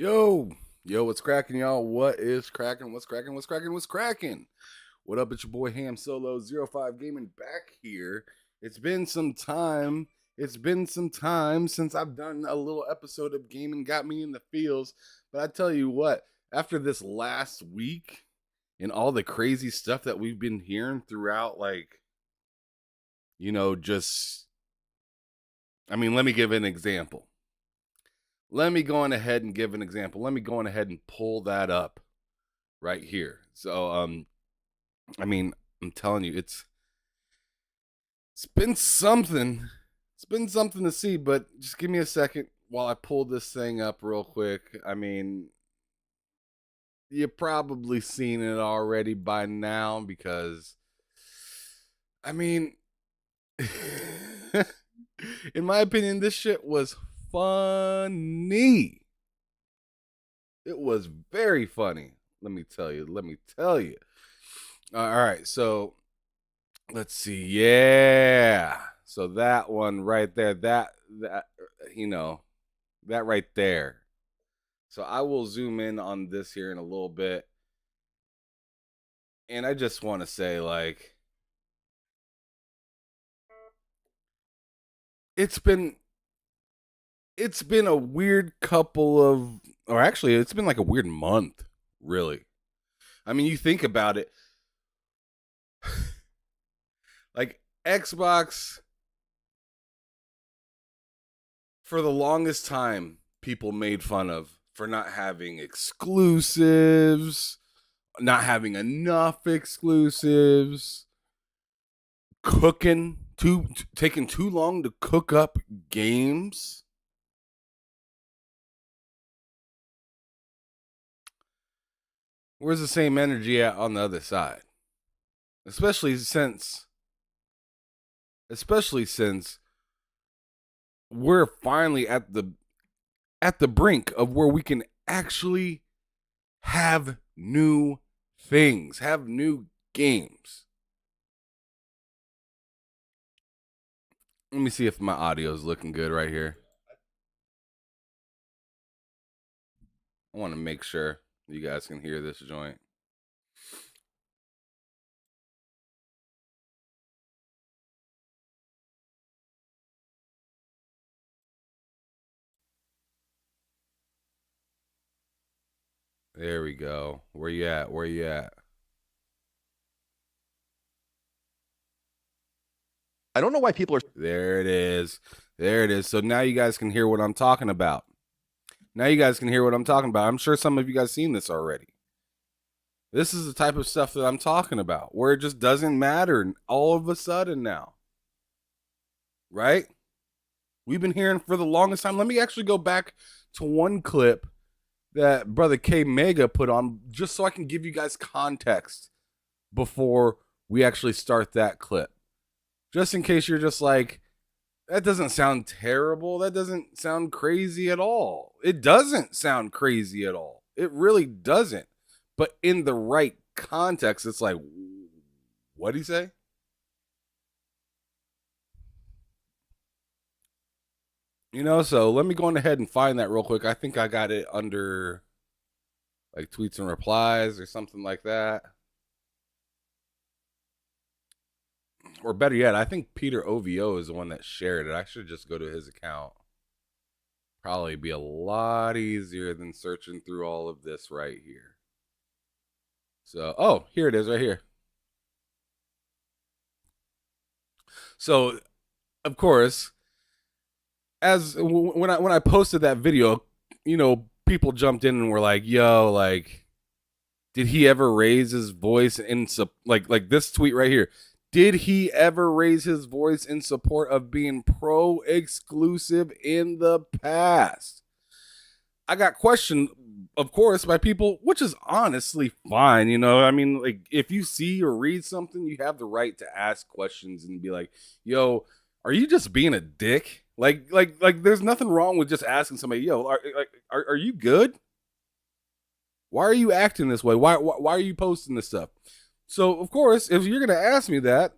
Yo, what's cracking, y'all? What is cracking? What's cracking? What's cracking? What's cracking? What up? It's your boy Ham Solo 05 Gaming back here. It's been some time. It's been some time since I've done a little episode of gaming, got me in the feels. But I tell you what, after this last week and all the crazy stuff that we've been hearing throughout, let me give an example. Let me go on ahead and give an example. Let me go on ahead and pull that up right here. So, I'm telling you, it's been something. It's been something to see, but just give me a second while I pull this thing up real quick. I mean, you've probably seen it already by now because, I mean, in my opinion, this shit was funny. It was very funny. Let me tell you. All right, so let's see. Yeah. So that one right there, that that right there. So I will zoom in on this here in a little bit. And I just want to say, it's been a weird couple of, or actually it's been like a weird month, really. I mean, you think about it, like Xbox, for the longest time, people made fun of for not having exclusives, not having enough exclusives, taking too long to cook up games. Where's the same energy at on the other side? Especially since we're finally at the brink of where we can actually have new things, have new games. Let me see if my audio is looking good right here. I want to make sure you guys can hear this joint. There we go. Where you at? I don't know why people are. There it is. So now you guys can hear what I'm talking about. I'm sure some of you guys seen this already. This is the type of stuff that I'm talking about, where it just doesn't matter all of a sudden now. Right? We've been hearing for the longest time. Let me actually go back to one clip that Brother K Mega put on, just so I can give you guys context before we actually start that clip. Just in case you're just like, that doesn't sound terrible. That doesn't sound crazy at all. It doesn't sound crazy at all. It really doesn't. But in the right context, it's like, what'd he say? So let me go on ahead and find that real quick. I think I got it under like tweets and replies or something like that. Or better yet, I think Peter OVO is the one that shared it. I should just go to his account. Probably be a lot easier than searching through all of this right here. So, here it is right here. So, of course, as when I posted that video, people jumped in and were like, "Yo, like, did he ever raise his voice in like this tweet right here? Did he ever raise his voice in support of being pro exclusive in the past?" I got questioned, of course, by people, which is honestly fine. I mean, like, if you see or read something, you have the right to ask questions and be like, "Yo, are you just being a dick?" Like, there's nothing wrong with just asking somebody, "Yo, are you good? Why are you acting this way? Why are you posting this stuff?" So, of course, if you're going to ask me that,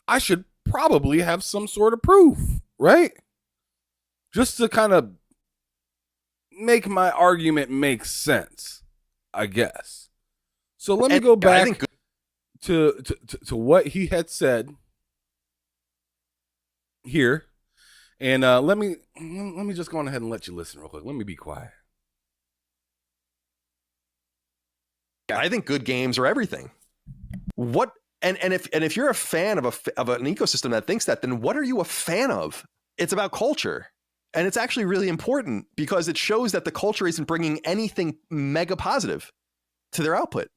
I should probably have some sort of proof, right? Just to kind of make my argument make sense, I guess. So let me And go I back think to what he had said here, and let me just go on ahead and let you listen real quick. Let me be quiet. I think good games are everything. What and if you're a fan of an ecosystem that thinks that, then what are you a fan of? It's about culture. And it's actually really important because it shows that the culture isn't bringing anything mega positive to their output.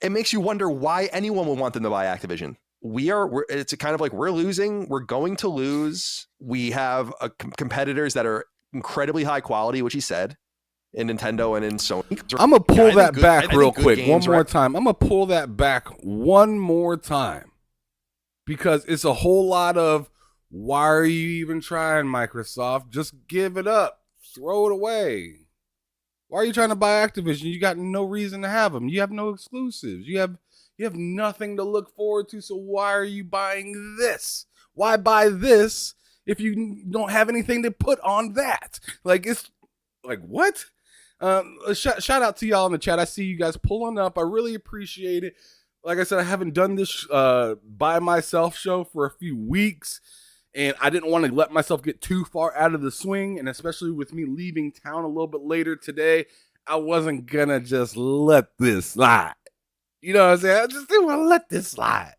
It makes you wonder why anyone would want them to buy Activision. It's kind of like we're losing. We're going to lose. We have competitors that are incredibly high quality, which he said, in Nintendo and in Sony. I'm going to pull that back real quick one more time. I'm going to pull that back one more time because it's a whole lot of, why are you even trying, Microsoft? Just give it up. Throw it away. Why are you trying to buy Activision? You got no reason to have them. You have no exclusives. You have nothing to look forward to, so why are you buying this? Why buy this if you don't have anything to put on that? Like, it's like, what? Shout out to y'all in the chat. I see you guys pulling up. I really appreciate it. Like I said, I haven't done this by myself show for a few weeks. And I didn't want to let myself get too far out of the swing. And especially with me leaving town a little bit later today, I wasn't going to just let this slide. You know what I'm saying? I just didn't want to let this slide.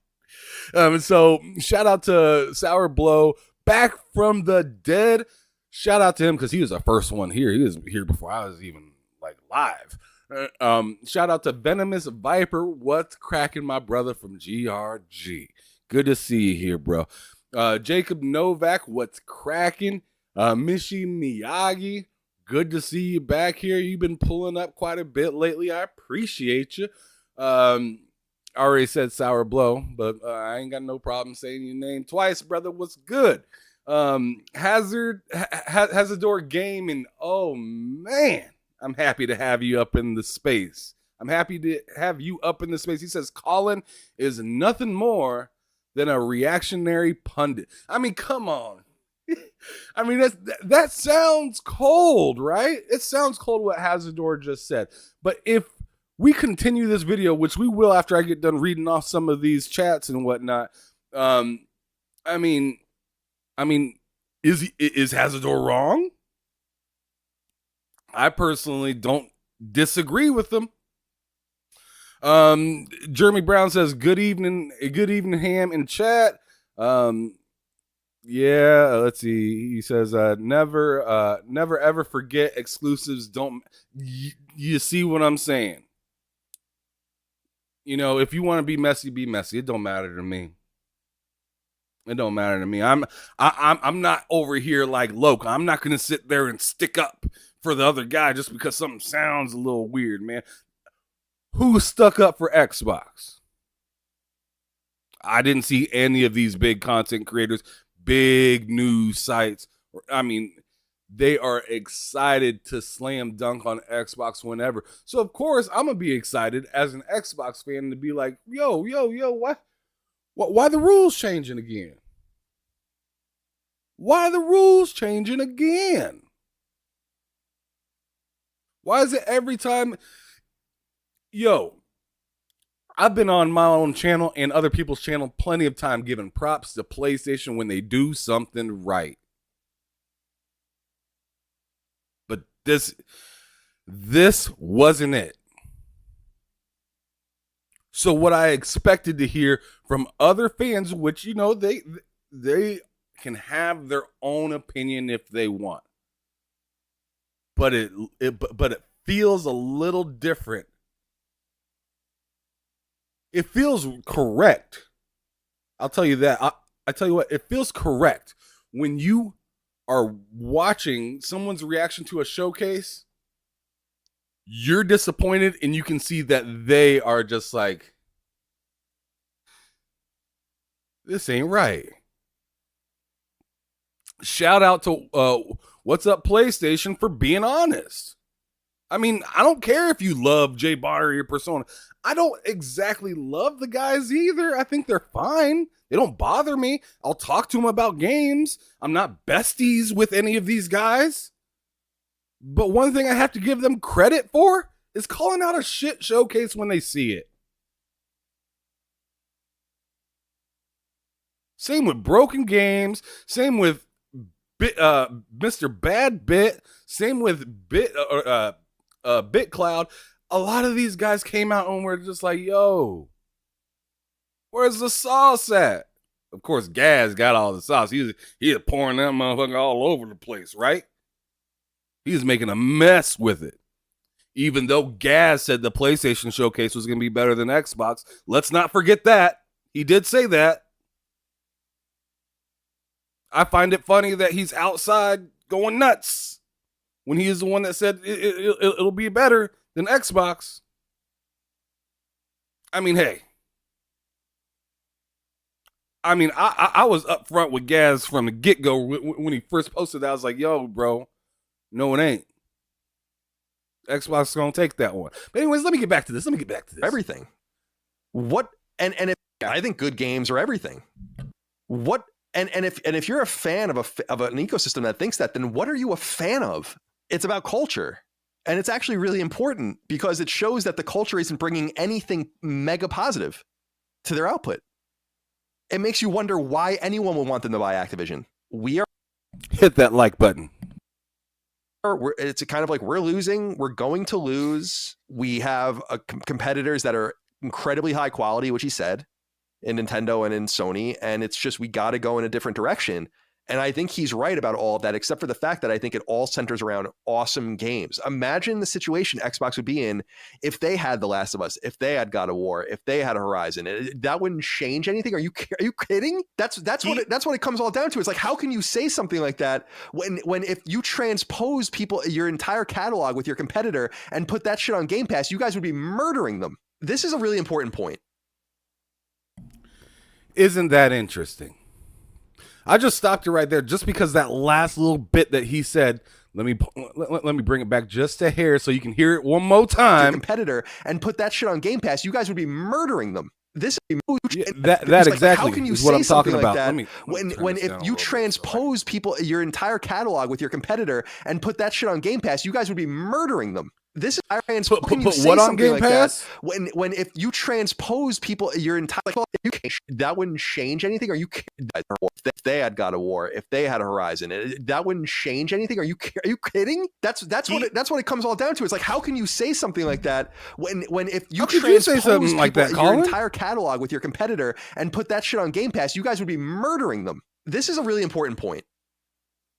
So shout out to Sour Blow, back from the dead. Shout out to him because he was the first one here. He was here before I was even like live. Shout out to Venomous Viper. What's cracking, my brother from GRG? Good to see you here, bro. Jacob Novak, what's cracking? Mishi Miyagi, good to see you back here. You've been pulling up quite a bit lately. I appreciate you. I already said Sour Blow, but I ain't got no problem saying your name twice, brother. What's good? Hazardor Gaming. Oh man, I'm happy to have you up in the space. I'm happy to have you up in the space. He says Colin is nothing more than a reactionary pundit. I mean, come on. I mean, that sounds cold, right? It sounds cold what Hazardor just said. But if we continue this video, which we will after I get done reading off some of these chats and whatnot, I mean, is Hazardor wrong? I personally don't disagree with him. Jeremy Brown says, good evening, Ham in chat. Yeah, let's see. He says, never ever forget exclusives. Don't you see what I'm saying? You know, if you want to be messy, be messy. It don't matter to me. It don't matter to me. I'm not over here like Loke. I'm not gonna sit there and stick up for the other guy just because something sounds a little weird, man. Who stuck up for Xbox? I didn't see any of these big content creators, big news sites. I mean, they are excited to slam dunk on Xbox whenever. So, of course, I'm going to be excited as an Xbox fan to be like, yo, why the rules changing again? Why the rules changing again? Why is it every time... Yo, I've been on my own channel and other people's channel plenty of time giving props to PlayStation when they do something right. But this wasn't it. So what I expected to hear from other fans, which, you know, they can have their own opinion if they want. But it feels a little different. It feels correct. I'll tell you that. I tell you what, it feels correct when you are watching someone's reaction to a showcase. You're disappointed and you can see that they are just like, this ain't right. Shout out to What's Up PlayStation for being honest. I mean, I don't care if you love Jay Bonner or your Persona. I don't exactly love the guys either. I think they're fine. They don't bother me. I'll talk to them about games. I'm not besties with any of these guys. But one thing I have to give them credit for is calling out a shit showcase when they see it. Same with Broken Games. Same with Mr. Bad Bit. Same with BitCloud. A lot of these guys came out and were just like, yo, where's the sauce at? Of course, Gaz got all the sauce. He was pouring that motherfucker all over the place, right? He's making a mess with it. Even though Gaz said the PlayStation Showcase was going to be better than Xbox. Let's not forget that. He did say that. I find it funny that he's outside going nuts when he is the one that said it'll be better than Xbox. I mean, hey. I mean, I was up front with Gaz from the get-go when he first posted that. I was like, yo, bro, no, it ain't. Xbox is going to take that one. But anyways, let me get back to this. Everything. What, and if, I think good games are everything. What, and if you're a fan of an ecosystem that thinks that, then what are you a fan of? It's about culture. And it's actually really important because it shows that the culture isn't bringing anything mega positive to their output. It makes you wonder why anyone would want them to buy Activision. Hit that like button. It's kind of like we're losing. We're going to lose. We have competitors that are incredibly high quality, which he said, in Nintendo and in Sony. And it's just we got to go in a different direction. And I think he's right about all of that, except for the fact that I think it all centers around awesome games. Imagine the situation Xbox would be in if they had The Last of Us, if they had God of War, if they had a Horizon. That wouldn't change anything. Are you kidding? That's what it comes all down to. It's like, how can you say something like that when if you transpose your entire catalog with your competitor and put that shit on Game Pass, you guys would be murdering them. This is a really important point. Isn't that interesting? I just stopped it right there just because that last little bit that he said. Let me bring it back just a hair so you can hear it one more time. Your competitor and put that shit on Game Pass, you guys would be murdering them. This is that exactly how can you is what say I'm talking like about. That when if you transpose your entire catalog with your competitor and put that shit on Game Pass, you guys would be murdering them. This is put what on Game Pass? When if you transpose your entire that wouldn't change anything. Are you if they had God of War, if they had a Horizon, that wouldn't change anything. Are you kidding? That's what it comes all down to. It's like, how can you say something like that when if you transpose your entire catalog with your competitor and put that shit on Game Pass, you guys would be murdering them. This is a really important point.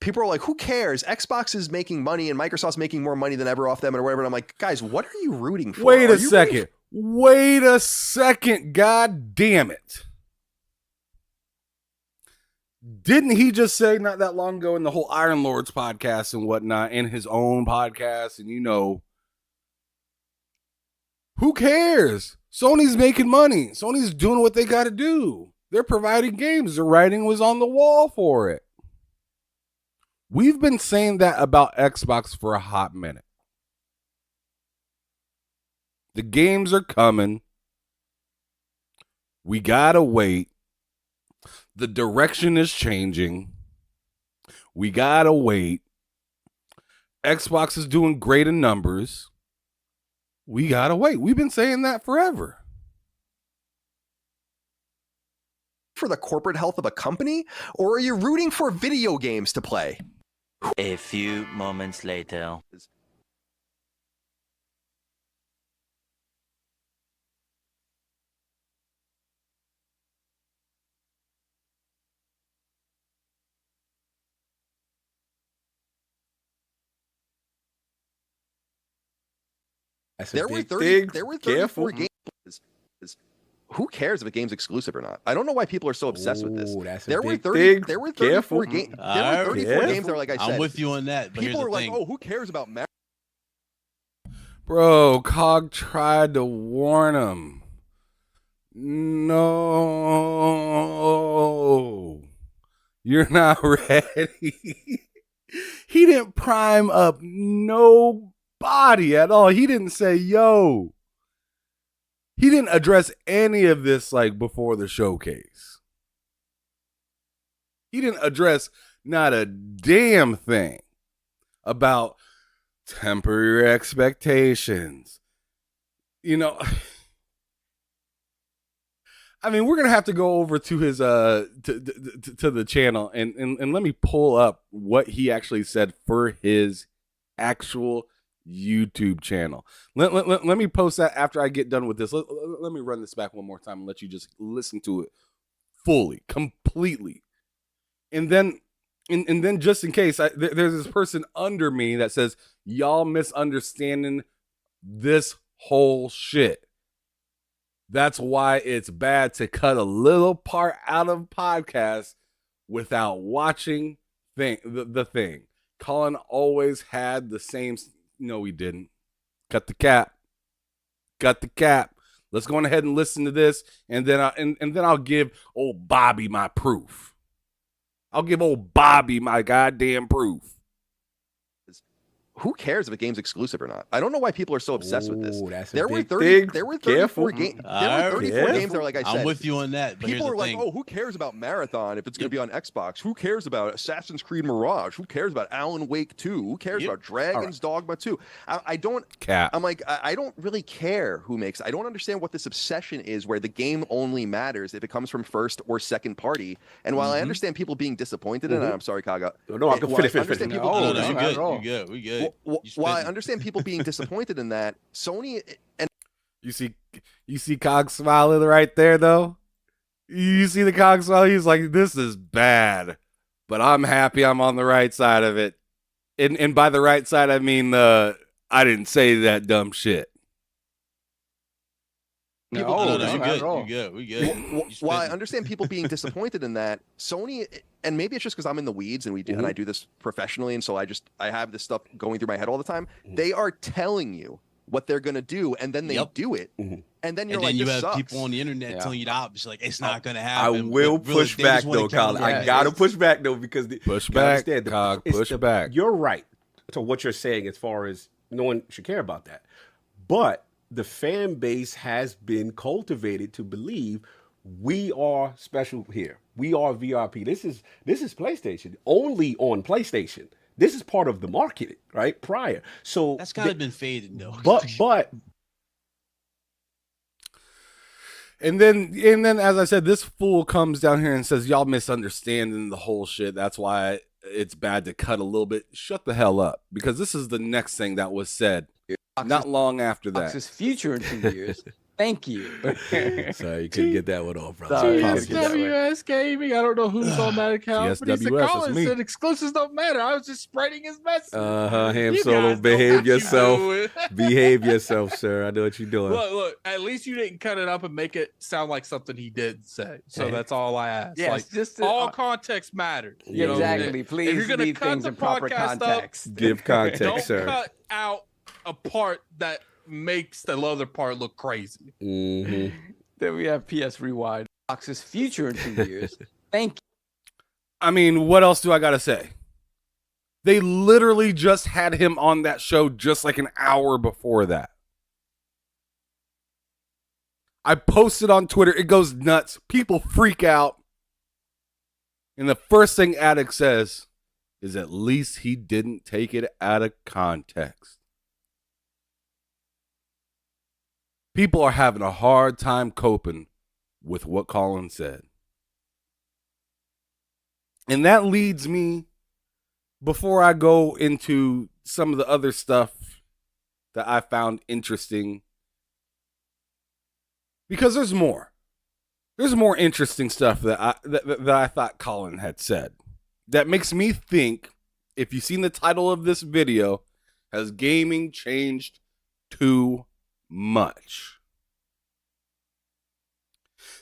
People are like, who cares? Xbox is making money and Microsoft's making more money than ever off them or whatever. And I'm like, guys, what are you rooting for? Wait a second. God damn it. Didn't he just say not that long ago in the whole Iron Lords podcast and whatnot, in his own podcast, and who cares? Sony's making money. Sony's doing what they got to do. They're providing games. The writing was on the wall for it. We've been saying that about Xbox for a hot minute. The games are coming. We gotta wait. The direction is changing. We gotta wait. Xbox is doing great in numbers. We gotta wait. We've been saying that forever. For the corporate health of a company, or are you rooting for video games to play? A few moments later. There were 34 games. Who cares if a game's exclusive or not? I don't know why people are so obsessed with this. There were 34 games. There were 34 games there, like I said. I'm with you on that. But people are like, oh, who cares about Mario? Bro, COG tried to warn him. No. You're not ready. He didn't prime up nobody at all. He didn't say, yo. He didn't address any of this like before the showcase. He didn't address not a damn thing about temper your expectations. You know, I mean, we're gonna have to go over to his to the channel and let me pull up what he actually said for his actual YouTube channel. Let me post that after I get done with this. Let me run this back one more time and let you just listen to it fully, completely, and then just in case there's this person under me that says y'all misunderstanding this whole shit. That's why it's bad to cut a little part out of podcast without watching the thing. Colin always had the same. No, he didn't. Cut the cap. Cut the cap. Let's go on ahead and listen to this, and then I'll give old Bobby my proof. I'll give old Bobby my goddamn proof. Who cares if a game's exclusive or not? I don't know why people are so obsessed with this. There were 34 34 games that were like I said. I'm with you on that. But people are like, thing. oh, who cares about Marathon if it's going to be on Xbox? Who cares about Assassin's Creed Mirage? Who cares about Alan Wake 2? Who cares about Dragon's Dogma 2? I don't. I'm like, I don't really care who makes. I don't understand what this obsession is, where the game only matters if it comes from first or second party. And while I understand people being disappointed, and I'm sorry, Kaga. No, I can finish. You good. We good. While I understand people being disappointed in that, Sony and you see Cog smiling right there though. You see the Cog smile. He's like, "This is bad, but I'm happy I'm on the right side of it." And by the right side, I mean I didn't say that dumb shit. You good. We good. While I understand people being disappointed in that, Sony, and maybe it's just because I'm in the weeds and and I do this professionally, and so I have this stuff going through my head all the time. They are telling you what they're gonna do, and then they do it, and then you're like, you this have sucks. people on the internet telling you the opposite, like it's not gonna happen. I will push back though, Colin. I gotta push back though, because push back, push back. You're right to what you're saying as far as no one should care about that, but the fan base has been cultivated to believe we are special here. We are VRP. This is PlayStation, only on PlayStation. This is part of the market, right? Prior. So that's kind of been faded though. But and then as I said, this fool comes down here and says y'all misunderstanding the whole shit. That's why it's bad to cut a little bit. Shut the hell up, because this is the next thing that was said. Not long after that. Xbox's future in 2 years. Thank you. Sorry, you couldn't get that one off, bro. GSWS Gaming. I don't know who's on that account, but he said, GSWS, Colin it's me. said exclusives don't matter. I was just spreading his message. Ham You Solo, guys know behave what you yourself. doing. Behave yourself, sir. I know what you're doing. Look, at least you didn't cut it up and make it sound like something he did say. So that's all I ask. Yes, like, just to, all context matters. You know, exactly. if Please you're gonna leave cut things the in proper podcast context. Give context, don't sir. cut out a part that makes the other part look crazy. Then we have PS Rewind. Xbox's future in 2 years. Thank you. I mean, what else do I gotta say? They literally just had him on that show just like an hour before that. I posted on Twitter. It goes nuts. People freak out. And the first thing Addict says is at least he didn't take it out of context. People are having a hard time coping with what Colin said. And that leads me, before I go into some of the other stuff that I found interesting, because there's more. There's more interesting stuff that I thought Colin had said. That makes me think, if you've seen the title of this video, has gaming changed too much?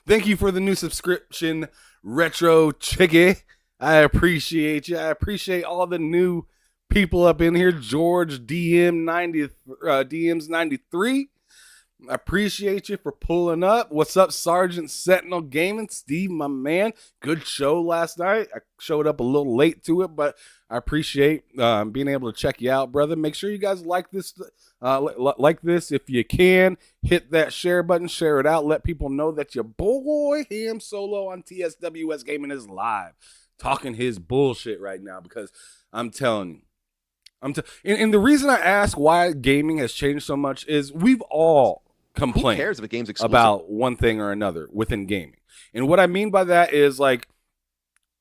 Thank you for the new subscription, Retro Chicky. I appreciate you. I appreciate all the new people up in here. George DMs 93. I appreciate you for pulling up. What's up, Sergeant Sentinel Gaming? Steve, my man. Good show last night. I showed up a little late to it, but I appreciate being able to check you out, brother. Make sure you guys like this. Like this if you can. Hit that share button. Share it out. Let people know that your boy Ham Solo on TSWS Gaming is live. Talking his bullshit right now, because I'm telling you, And the reason I ask why gaming has changed so much is we've all Who complained cares if a game's exclusive? about one thing or another within gaming. And what I mean by that is like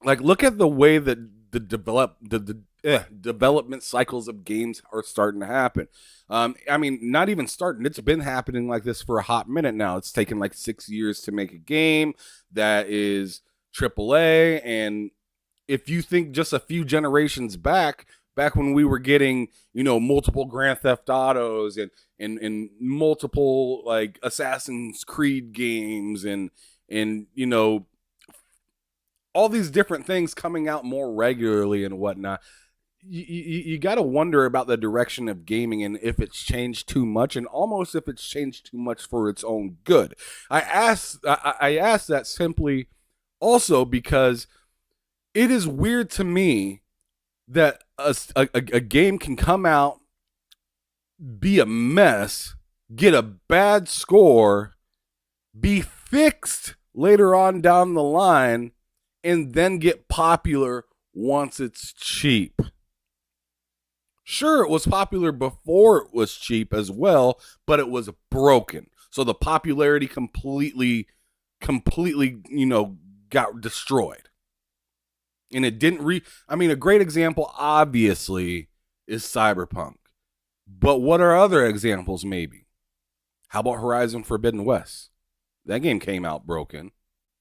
look at the way that the development cycles of games are starting to happen. I mean, not even starting. It's been happening like this for a hot minute now. It's taken like 6 years to make a game that is AAA. And if you think just a few generations back when we were getting, multiple Grand Theft Autos and multiple like Assassin's Creed games and all these different things coming out more regularly and whatnot, you got to wonder about the direction of gaming and if it's changed too much, and almost if it's changed too much for its own good. I ask that simply also because it is weird to me that a game can come out, be a mess, get a bad score, be fixed later on down the line, and then get popular once it's cheap. Sure, it was popular before it was cheap as well, but it was broken. So the popularity completely, got destroyed. And it didn't a great example obviously is Cyberpunk. But what are other examples maybe? How about Horizon Forbidden West? That game came out broken.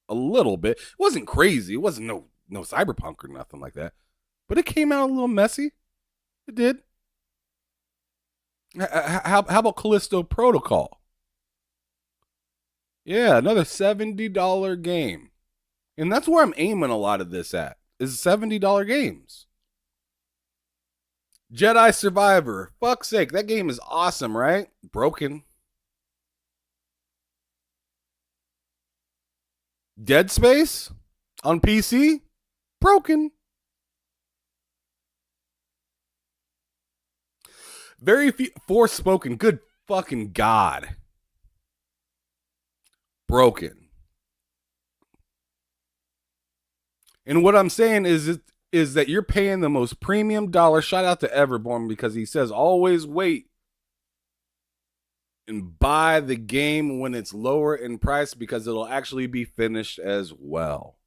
A little bit. It wasn't crazy. It wasn't no Cyberpunk or nothing like that. But it came out a little messy. It did. How about Callisto Protocol? Yeah, another $70 game. And that's where I'm aiming a lot of this at, is $70 games. Jedi Survivor. Fuck's sake, that game is awesome, right? Broken. Dead Space on PC? Broken. Very few. Forspoken. Good fucking God. Broken. And what I'm saying is that you're paying the most premium dollar. Shout out to Everborn because he says always wait and buy the game when it's lower in price because it'll actually be finished as well.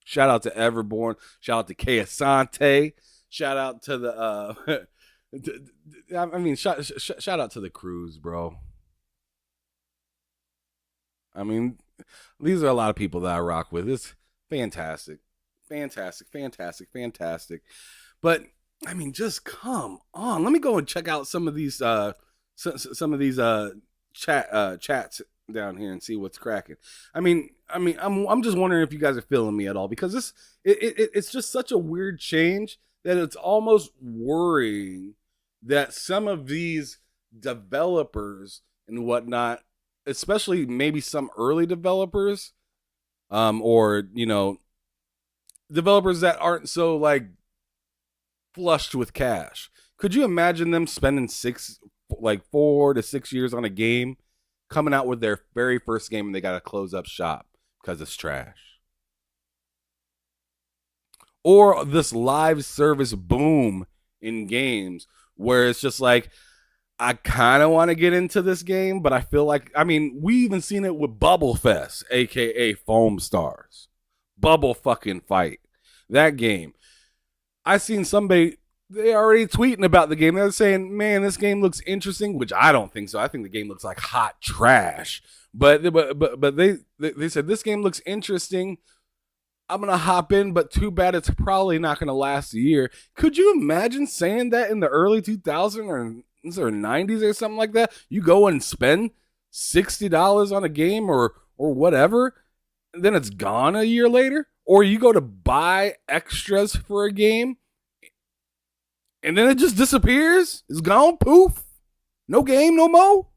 Shout out to Everborn. Shout out to Kay Asante. Shout out to the shout out to the crews, bro. I mean, these are a lot of people that I rock with. It's fantastic. But I mean, just come on. Let me go and check out some of these chats down here and see what's cracking. I'm just wondering if you guys are feeling me at all, because it's just such a weird change that it's almost worrying that some of these developers and whatnot, especially maybe some early developers, or developers that aren't so like flushed with cash. Could you imagine them spending 4 to 6 years on a game, coming out with their very first game, and they got to close up shop because it's trash? Or this live service boom in games where it's just like, I kind of want to get into this game, but I feel like, we even seen it with Bubble Fest, aka Foam Stars. Bubble fucking Fight. That game. I seen somebody, they already tweeting about the game. They're saying, man, this game looks interesting, which I don't think so. I think the game looks like hot trash. But they said, this game looks interesting. I'm going to hop in, but too bad it's probably not going to last a year. Could you imagine saying that in the early 2000s or 90s or something like that? You go and spend $60 on a game or whatever, and then it's gone a year later? Or you go to buy extras for a game, and then it just disappears? It's gone, poof. No game, no more.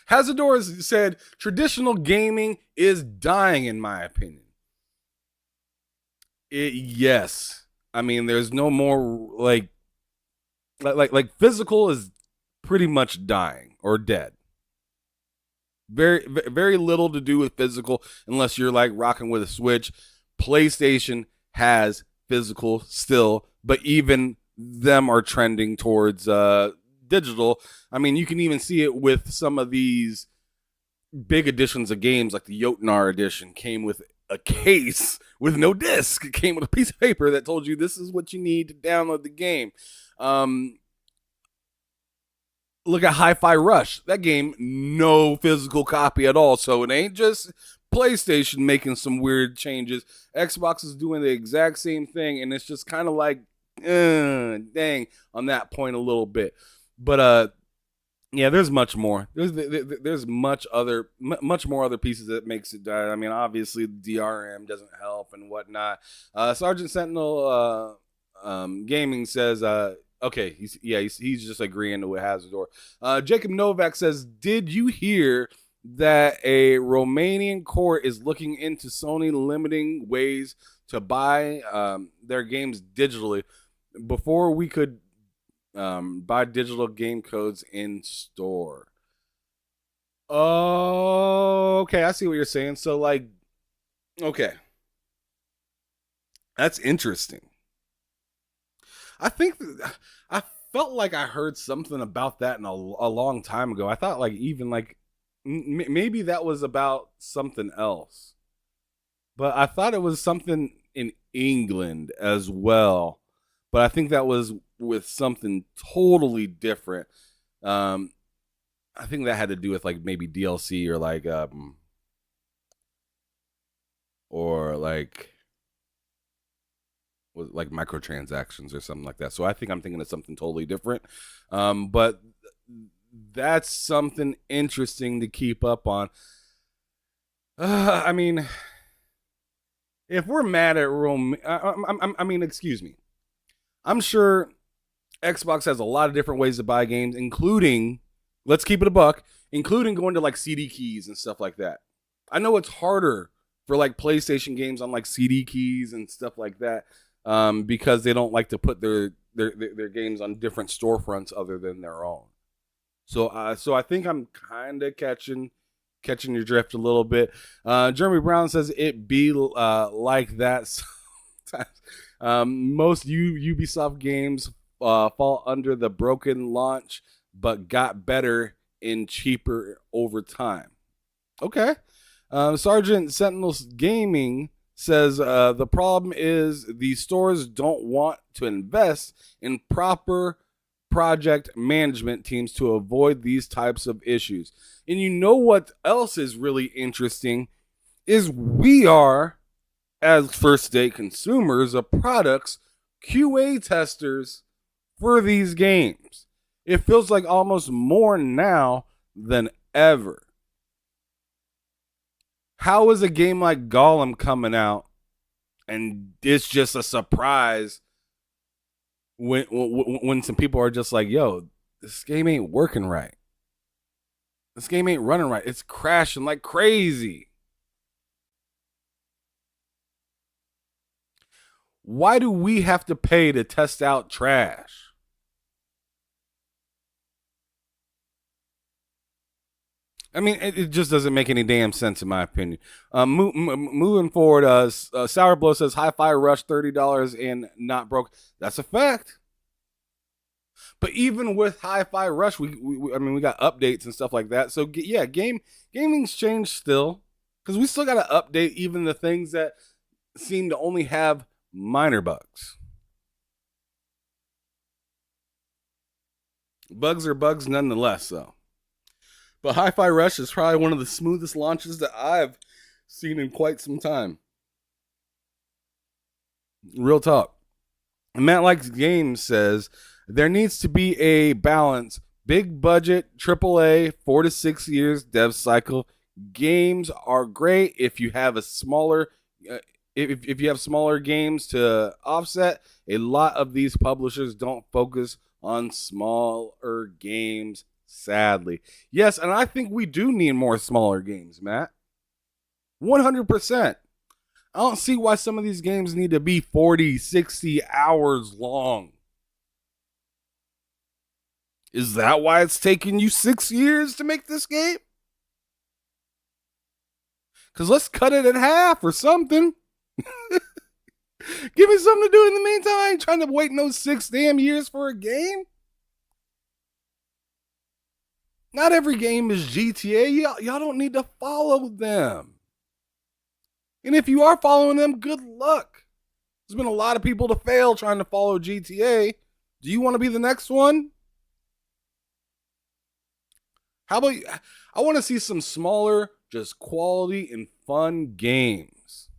Hazador said, traditional gaming is dying, in my opinion. Yes. There's no more, like physical is pretty much dying or dead. Very, very little to do with physical unless you're like rocking with a Switch. PlayStation has physical still, but even them are trending towards digital. I mean, you can even see it with some of these big editions of games, like the Jotnar edition came with a case with no disc. It came with a piece of paper that told you this is what you need to download the game. Look at Hi-Fi Rush. That game, no physical copy at all. So it ain't just PlayStation making some weird changes. Xbox is doing the exact same thing, and it's just kind of like, dang, on that point a little bit. But yeah, there's much more. There's much more other pieces that makes it. I mean, obviously DRM doesn't help and whatnot. Sergeant Sentinel Gaming says, okay, he's just agreeing with Hazardor. Jacob Novak says, did you hear that a Romanian court is looking into Sony limiting ways to buy their games digitally before we could buy digital game codes in store? Oh, okay, I see what you're saying. So, like, okay, that's interesting. I felt like I heard something about that in a long time ago. I thought like even like maybe that was about something else, but I thought it was something in England as well. But I think that was with something totally different. I think that had to do with like maybe DLC or like microtransactions or something like that. So I think I'm thinking of something totally different. But that's something interesting to keep up on. I mean, if we're mad at I mean, excuse me. I'm sure Xbox has a lot of different ways to buy games, including, let's keep it a buck, including going to like CD keys and stuff like that. I know it's harder for like PlayStation games on like CD keys and stuff like that, because they don't like to put their games on different storefronts other than their own. So I think I'm kind of catching your drift a little bit. Jeremy Brown says it be like that sometimes. Most Ubisoft games fall under the broken launch, but got better and cheaper over time. Okay. Sergeant Sentinel's Gaming says the problem is the stores don't want to invest in proper project management teams to avoid these types of issues. And you know what else is really interesting is we are, as first day consumers of products, QA testers for these games. It feels like almost more now than ever. How is a game like Gollum coming out and it's just a surprise when some people are just like, yo, this game ain't working right. This game ain't running right. It's crashing like crazy. Why do we have to pay to test out trash? I mean, it just doesn't make any damn sense in my opinion. Moving forward, Sour Blow says Hi-Fi Rush $30 and not broke. That's a fact. But even with Hi-Fi Rush, we got updates and stuff like that. So yeah, gaming's changed still, because we still got to update even the things that seem to only have minor bugs. Bugs are bugs nonetheless, though. But Hi-Fi Rush is probably one of the smoothest launches that I've seen in quite some time. Real talk. Matt Likes Games says there needs to be a balance. Big budget, AAA, 4 to 6 years dev cycle. Games are great if you have a smaller if you have smaller games to offset. A lot of these publishers don't focus on smaller games, sadly. Yes, and I think we do need more smaller games, Matt. 100%. I don't see why some of these games need to be 40, 60 hours long. Is that why it's taking you 6 years to make this game? Because let's cut it in half or something. Give me something to do in the meantime. I ain't trying to wait no 6 damn years for a game. Not every game is GTA. Y'all don't need to follow them. And if you are following them, good luck. There's been a lot of people to fail trying to follow GTA. Do you want to be the next one? How about I want to see some smaller, just quality and fun games.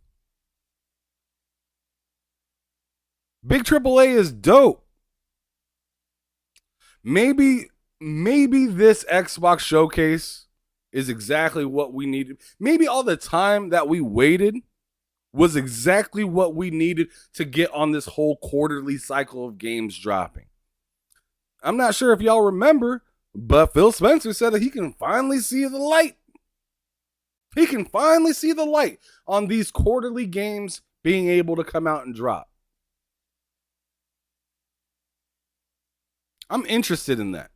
Big AAA is dope. Maybe this Xbox showcase is exactly what we needed. Maybe all the time that we waited was exactly what we needed to get on this whole quarterly cycle of games dropping. I'm not sure if y'all remember, but Phil Spencer said that he can finally see the light. He can finally see the light on these quarterly games being able to come out and drop. I'm interested in that.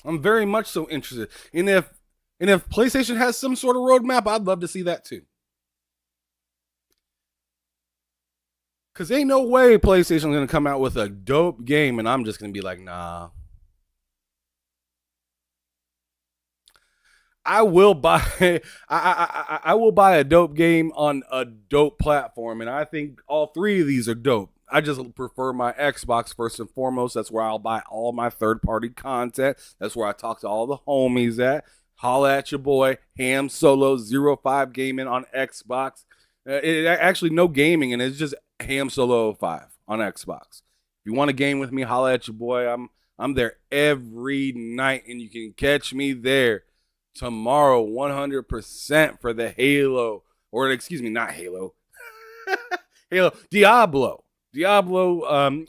I'm very much so interested. And if PlayStation has some sort of roadmap, I'd love to see that too. Because ain't no way PlayStation's going to come out with a dope game and I'm just going to be like, nah. I will buy I will buy a dope game on a dope platform, and I think all 3 of these are dope. I just prefer my Xbox first and foremost. That's where I'll buy all my third-party content. That's where I talk to all the homies at. Holla at your boy, Ham Solo 05 Gaming on Xbox. Actually, no gaming, and it's just Ham Solo 05 on Xbox. If you want to game with me, holla at your boy. I'm there every night, and you can catch me there tomorrow 100% for the Halo, or excuse me, not Halo. Diablo.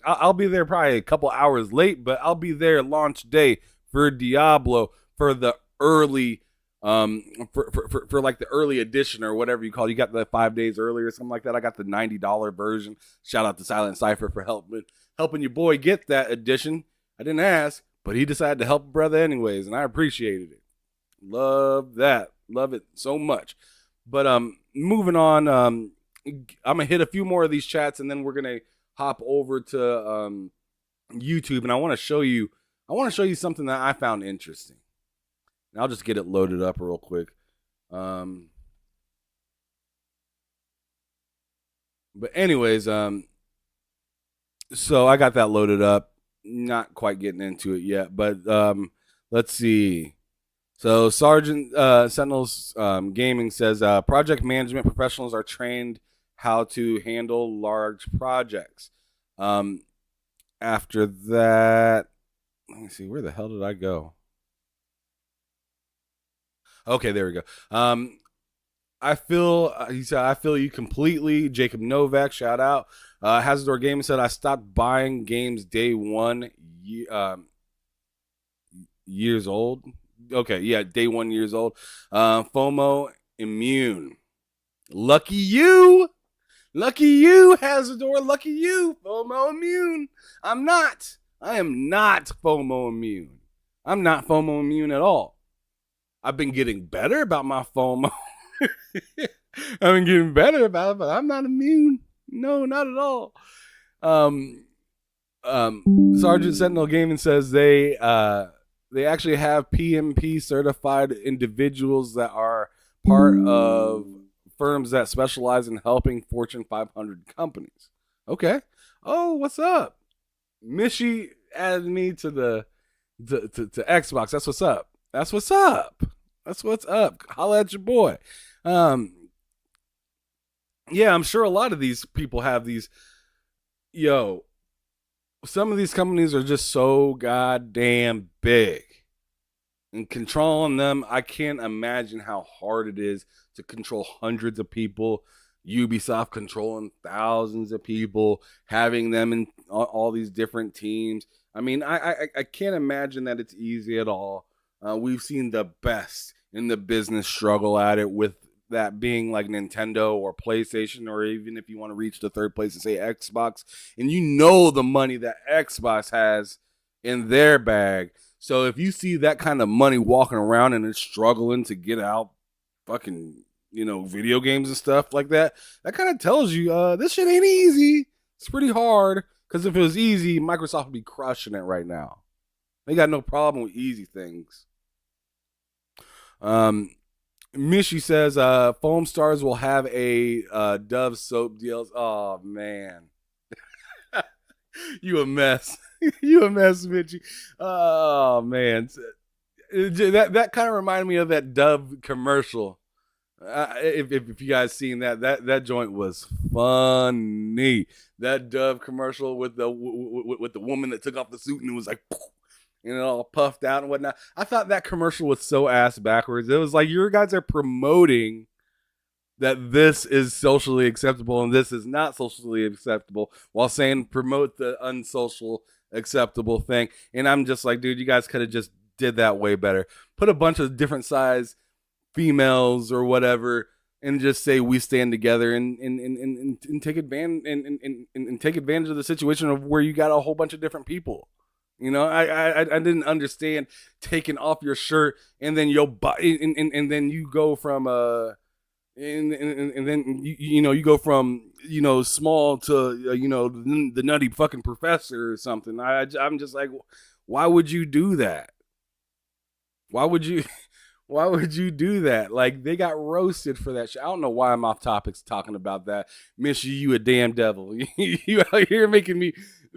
I'll be there probably a couple hours late, but I'll be there launch day for Diablo for the early for like the early edition or whatever you call it. You got the 5 days early or something like that. I got the $90 version. Shout out to Silent Cypher for helping your boy get that edition. I didn't ask, but he decided to help brother anyways, and I appreciated it. Love that. Love it so much. But moving on, I'm gonna hit a few more of these chats and then we're gonna hop over to YouTube, and I want to show you something that I found interesting. And I'll just get it loaded up real quick. But anyways, so I got that loaded up. Not quite getting into it yet, but let's see. So Sergeant Sentinels Gaming says project management professionals are trained how to handle large projects. After that, let me see, where the hell did I go? Okay, there we go. I feel he said I feel you completely. Jacob Novak, shout out. Hazardor Gaming said I stopped buying games day one, years old. Okay, yeah, day 1 years old. FOMO immune. Lucky you, Hazardor. Lucky you, FOMO immune. I'm not. I am not FOMO immune. I'm not FOMO immune at all. I've been getting better about my FOMO. I've been getting better about it, but I'm not immune. No, not at all. Sergeant Sentinel Gaming says they actually have PMP certified individuals that are part of firms that specialize in helping Fortune 500 companies. Okay. Oh, what's up? Mishi added me to to Xbox. That's what's up. That's what's up. That's what's up. Holla at your boy. Yeah, I'm sure a lot of these people have these. Yo, some of these companies are just so goddamn big. And controlling them, I can't imagine how hard it is to control hundreds of people. Ubisoft controlling thousands of people, having them in all these different teams. I mean, I can't imagine that it's easy at all. We've seen the best in the business struggle at it, with that being like Nintendo or PlayStation, or even if you want to reach the third place and say Xbox, and you know the money that Xbox has in their bag. So if you see that kind of money walking around and it's struggling to get out, fucking video games and stuff like that, that kind of tells you this shit ain't easy. It's pretty hard, because if it was easy, Microsoft would be crushing it right now. They got no problem with easy things. Mishi says Foam Stars will have a Dove soap deals. Oh man. You a mess. You a mess, Michi. Oh man. That kind of reminded me of that Dove commercial. If you guys seen that joint was funny. That Dove commercial with the woman that took off the suit and it was like, and it all puffed out and whatnot. I thought that commercial was so ass backwards. It was like, your guys are promoting that this is socially acceptable and this is not socially acceptable, while saying promote the unsocial acceptable thing. And I'm just like, dude, you guys could have just did that way better. Put a bunch of different size females or whatever and just say we stand together and take advantage and take advantage of the situation of where you got a whole bunch of different people. I didn't understand taking off your shirt and then your body and then you go from and then you go from small to the nutty fucking professor or something. I'm just like, why would you do that? Why would you do that? Like, they got roasted for that shit. I don't know why I'm off topics talking about that. Miss you a damn devil. You out here making me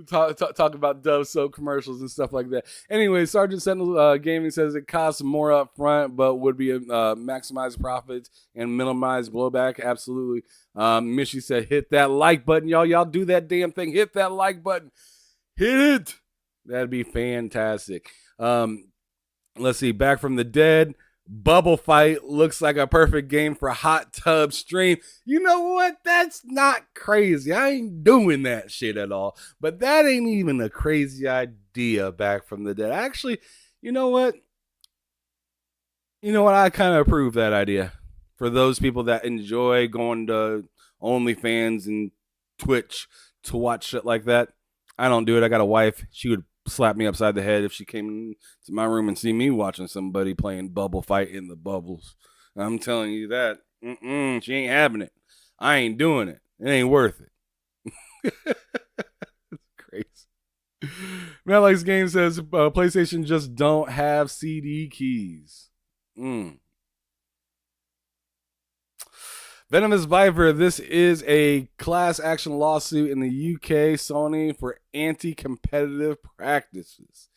talk about Dove soap commercials and stuff like that. Anyway, Sergeant Sentinel Gaming says it costs more up front, but would be maximize profits and minimize blowback. Absolutely. Mishy said, hit that like button, y'all. Y'all do that damn thing. Hit that like button. Hit it. That'd be fantastic. Let's see. Back from the Dead. Bubble Fight looks like a perfect game for Hot Tub Stream. You know what? That's not crazy. I ain't doing that shit at all. But that ain't even a crazy idea, Back from the Dead. Actually, you know what? I kind of approve that idea. For those people that enjoy going to OnlyFans and Twitch to watch shit like that. I don't do it. I got a wife. She would slap me upside the head if she came to my room and see me watching somebody playing Bubble Fight in the bubbles. I'm telling you that. She ain't having it. I ain't doing it. It ain't worth it. It's crazy. Malix Game says PlayStation just don't have CD keys. Venomous Viper, this is a class action lawsuit in the UK, Sony, for anti-competitive practices.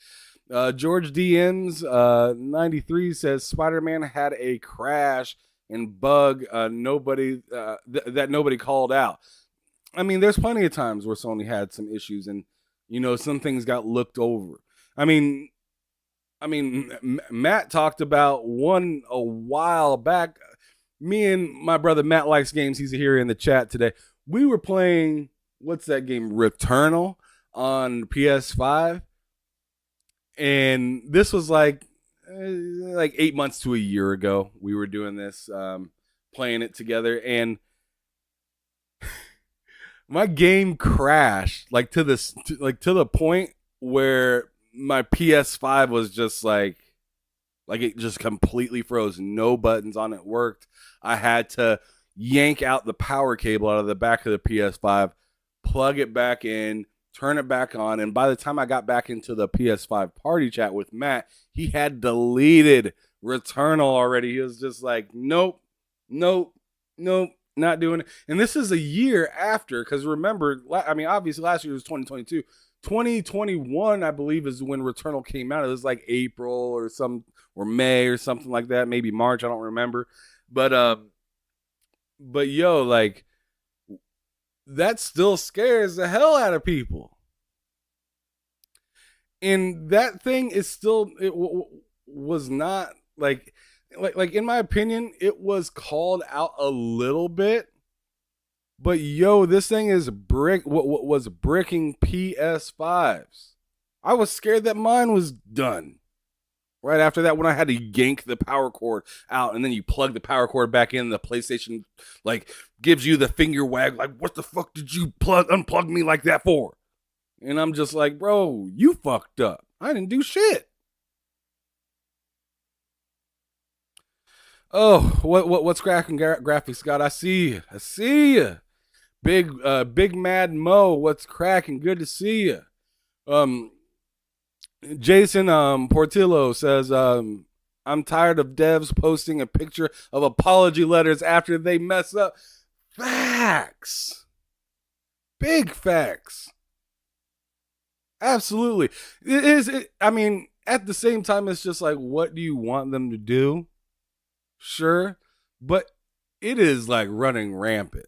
George DN's 93 says Spider-Man had a crash and bug that nobody called out. I mean, there's plenty of times where Sony had some issues and, some things got looked over. I mean, Matt talked about one a while back. Me and my brother Matt likes games. He's here in the chat today. We were playing, what's that game? Returnal on PS5. And this was like 8 months to a year ago. We were doing this, playing it together. And my game crashed to the point where my PS5 was just like it just completely froze. No buttons on it worked. I had to yank out the power cable out of the back of the PS5, plug it back in, turn it back on. And by the time I got back into the PS5 party chat with Matt, he had deleted Returnal already. He was just like, nope, not doing it. And this is a year after, because remember, obviously last year was 2022. 2021, I believe, is when Returnal came out. It was like April or May or something like that. Maybe March. I don't remember. But yo, like, that still scares the hell out of people. And that thing is still, was not like in my opinion, it was called out a little bit. But yo, this thing is was bricking PS5s. I was scared that mine was done. Right after that, when I had to yank the power cord out and then you plug the power cord back in, the PlayStation gives you the finger wag, like, what the fuck did you unplug me like that for? And I'm just like, bro, you fucked up. I didn't do shit. Oh, what's cracking graphics, Scott? I see you. I see you. Big Mad Mo, what's cracking? Good to see you. Jason Portillo says, I'm tired of devs posting a picture of apology letters after they mess up. Facts. Big facts. Absolutely. I mean, at the same time, it's just like, what do you want them to do? Sure. But it is like running rampant.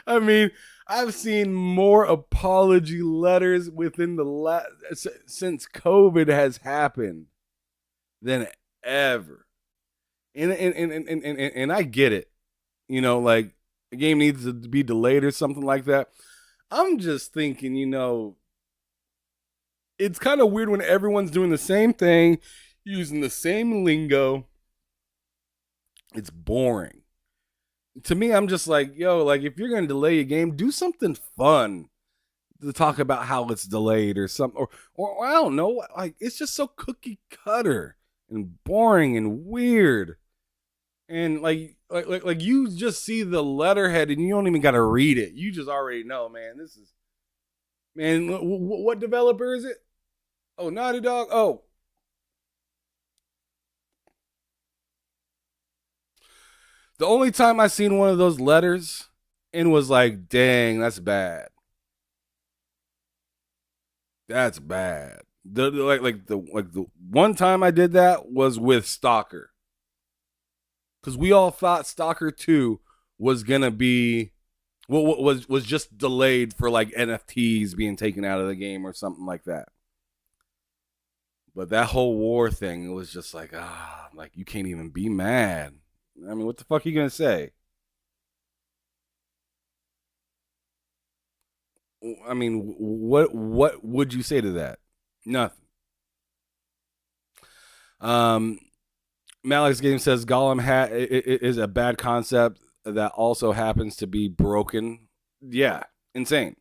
I mean, I've seen more apology letters within the since COVID has happened than ever. And I get it. You know, like a game needs to be delayed or something like that. I'm just thinking, you know, it's kind of weird when everyone's doing the same thing, using the same lingo. It's boring. To me, I'm just like, yo, like if you're going to delay a game, do something fun to talk about how it's delayed or something. Or I don't know. Like, it's just so cookie cutter and boring and weird. And like you just see the letterhead and you don't even got to read it. You just already know, man. This is, man, what developer is it? Oh, Naughty Dog. Oh. The only time I seen one of those letters and was like, dang, that's bad. That's bad. The one time I did that was with Stalker. Because we all thought Stalker 2 was gonna be was just delayed for like NFTs being taken out of the game or something like that. But that whole war thing, it was just like, like you can't even be mad. I mean, what the fuck are you gonna say? I mean, what would you say to that? Nothing. Malik's Game says Gollum hat is a bad concept that also happens to be broken. Yeah, insane.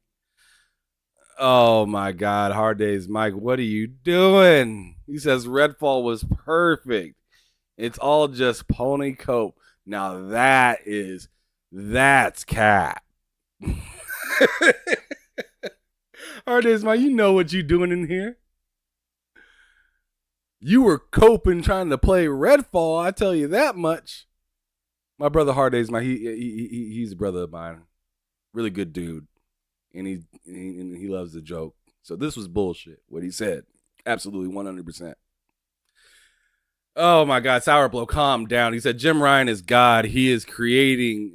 Oh my God, Hard Days, Mike, what are you doing? He says Redfall was perfect. It's all just pony cope. Now that's cat. Hard Days, Mike, you know what you doing in here. You were coping trying to play Redfall, I tell you that much. My brother Hard Days, Mike, he's a brother of mine. Really good dude. And he loves the joke. So this was bullshit, what he said. Absolutely 100%. Oh my God, Sour Blow, calm down. He said Jim Ryan is God. He is creating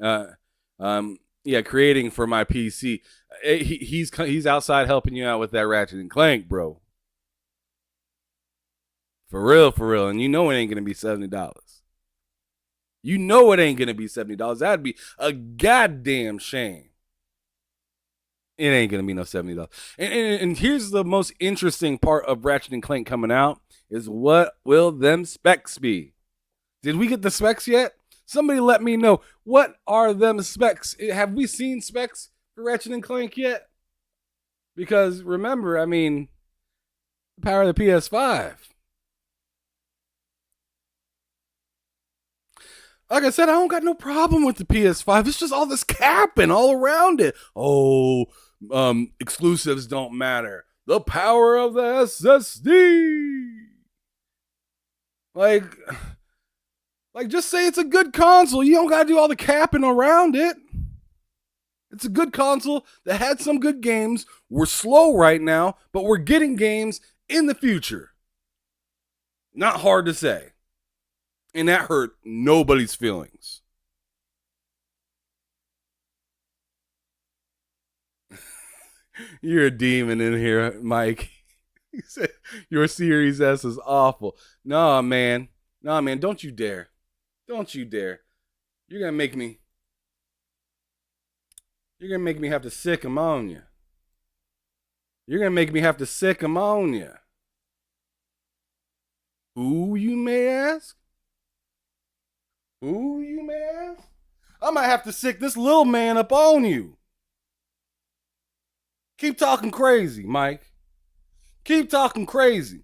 creating for my PC. He's outside helping you out with that Ratchet and Clank, bro. For real. And you know it ain't gonna be $70. You know it ain't gonna be $70. That'd be a goddamn shame. It ain't gonna be no $70. And here's the most interesting part of Ratchet and Clank coming out is what will them specs be? Did we get the specs yet? Somebody let me know. What are them specs? Have we seen specs for Ratchet and Clank yet? Because remember, I mean, the power of the PS5. Like I said, I don't got no problem with the PS5. It's just all this capping all around it. Oh, exclusives don't matter. The power of the SSD. Like just say it's a good console. You don't got to do all the capping around it. It's a good console that had some good games. We're slow right now, but we're getting games in the future. Not hard to say. And that hurt nobody's feelings. You're a demon in here, Mike. He said your Series S is awful. Nah, man. Don't you dare. Don't you dare. You're gonna make me have to sick ammonia. You're gonna make me have to sick ammonia. Who, you may ask? Who, you may ask? I might have to sick this little man up on you. Keep talking crazy, Mike. Keep talking crazy.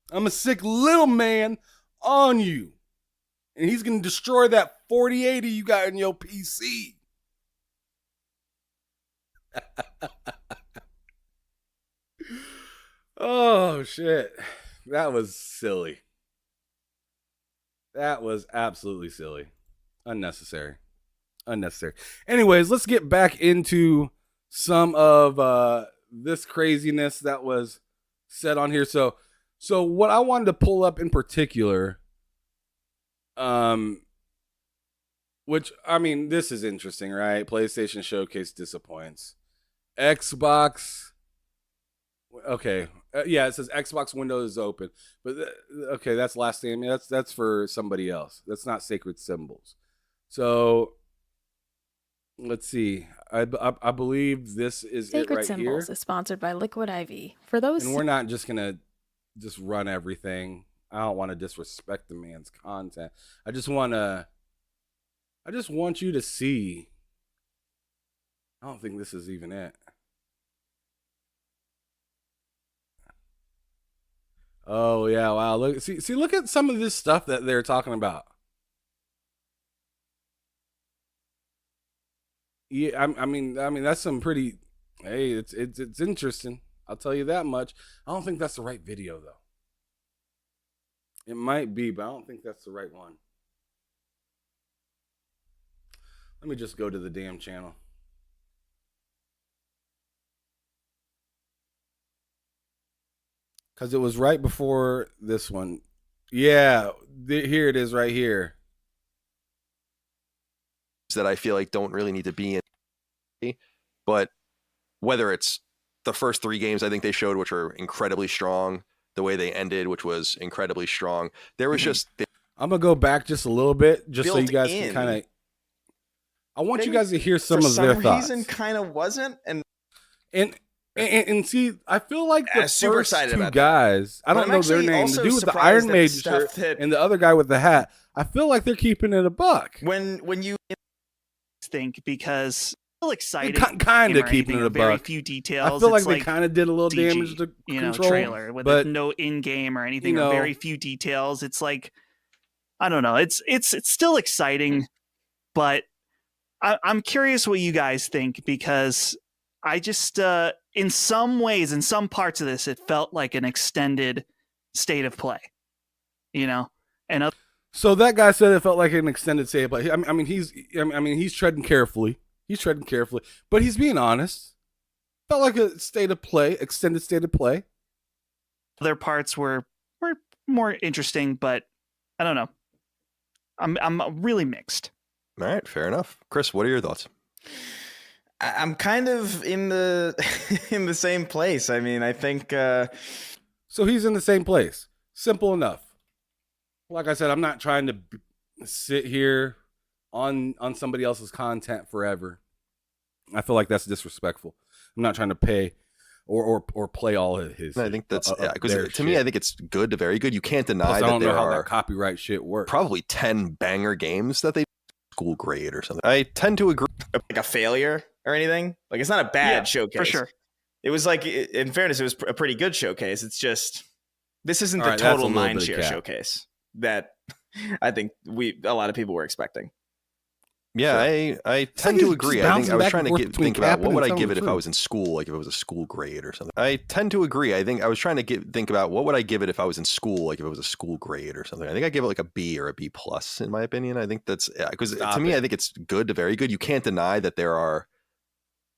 I'm a sick little man on you. And he's going to destroy that 4080 you got in your PC. Oh, shit. That was silly. That was absolutely silly. Unnecessary. Anyways, let's get back into some of this craziness that was said on here. So what I wanted to pull up in particular, which, I mean, this is interesting, right? PlayStation Showcase disappoints. Xbox, okay, yeah, it says Xbox Windows is open, but okay, that's last thing. I mean, that's for somebody else. That's not Sacred Symbols. So let's see. I believe this is Sacred it right Symbols here. is sponsored by Liquid IV. For those, And we're not just gonna just run everything. I don't want to disrespect the man's content. I just want you to see. I don't think this is even it. Oh yeah, wow. Look at some of this stuff that they're talking about. Yeah, I mean that's some pretty. Hey, it's interesting. I'll tell you that much. I don't think that's the right video though. It might be, but I don't think that's the right one. Let me just go to the damn channel. Because it was right before this one. Yeah, here it is right here. That I feel like don't really need to be in. But whether it's the first 3 games I think they showed, which are incredibly strong, the way they ended, which was incredibly strong. There was just... I'm going to go back just a little bit, just so you guys can kind of... I want you guys to hear some of their thoughts. For some reason, kind of wasn't. And see, I feel like the super first excited 2 about guys, I don't know their name, the dude with the Iron Maiden shirt and the other guy with the hat, I feel like they're keeping it a buck. When you think, because still exciting, kind of keeping it a very buck. few details. I feel like It's they kind of did a little CG, damage to control, trailer with but no in-game or anything, you know, or very few details. It's like, I don't know. It's still exciting, but I'm curious what you guys think, because I just in some ways, in some parts of this, it felt like an extended state of play, and so that guy said it felt like an extended state of play. I mean, he's treading carefully. But he's being honest. Felt like a state of play, extended state of play. Other parts were more interesting, but I don't know. I'm really mixed. All right, fair enough. Chris, what are your thoughts? I'm kind of in the in the same place. I mean, I think so he's in the same place. Simple enough. Like I said, I'm not trying to sit here on somebody else's content forever. I feel like that's disrespectful. I'm not trying to pay or play all of his. I think that's because to me, I think it's good to very good. You can't deny Plus, that I don't there know how are that copyright shit works. Probably 10 banger games that they school grade or something. I tend to agree. Like a failure or anything. Like, it's not a bad showcase for sure. It was like, in fairness, it was a pretty good showcase. It's just, this isn't the Right, total mindshare showcase that I think a lot of people were expecting. Yeah, I tend to agree. I think I was trying to think about what would I give it if I was in school, like if it was a school grade or something. I tend to agree. I think I was trying to think about what would I give it if I was in school, like if it was a school grade or something. I think I give it like a B or a B plus in my opinion. I think that's because to me, I think it's good to very good. You can't deny that there are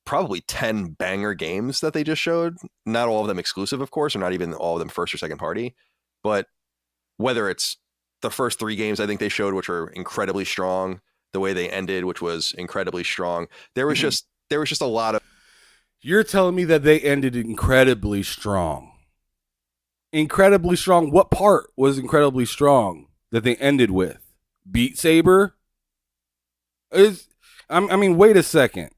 probably 10 banger games that they just showed. Not all of them exclusive, of course, or not even all of them first or second party. But whether it's the first 3 games I think they showed, which are incredibly strong, the way they ended, which was incredibly strong. There was just a lot of. You're telling me that they ended incredibly strong. Incredibly strong. What part was incredibly strong that they ended with? Beat Saber? I mean, wait a second.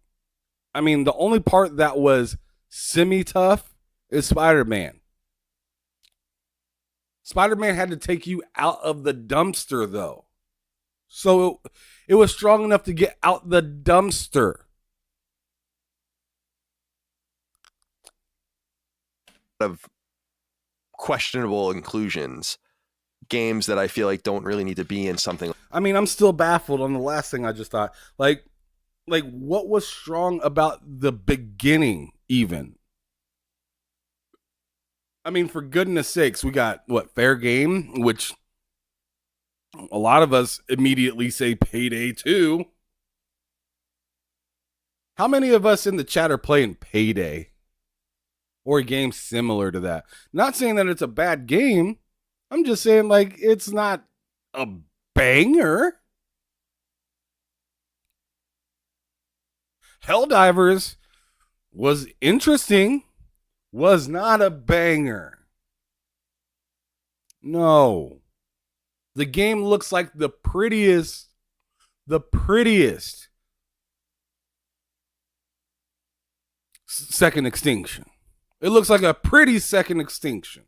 I mean, the only part that was semi-tough is Spider-Man. Spider-Man had to take you out of the dumpster, though. So it was strong enough to get out the dumpster. Of questionable inclusions, games that I feel like don't really need to be in something. I mean, I'm still baffled on the last thing I just thought. Like what was strong about the beginning even? I mean, for goodness sakes, we got Fair Game, which a lot of us immediately say Payday 2. How many of us in the chat are playing Payday or a game similar to that? Not saying that it's a bad game. I'm just saying, like, it's not a banger. Helldivers was interesting, was not a banger. No. The game looks like the prettiest. Second Extinction. It looks like a pretty Second Extinction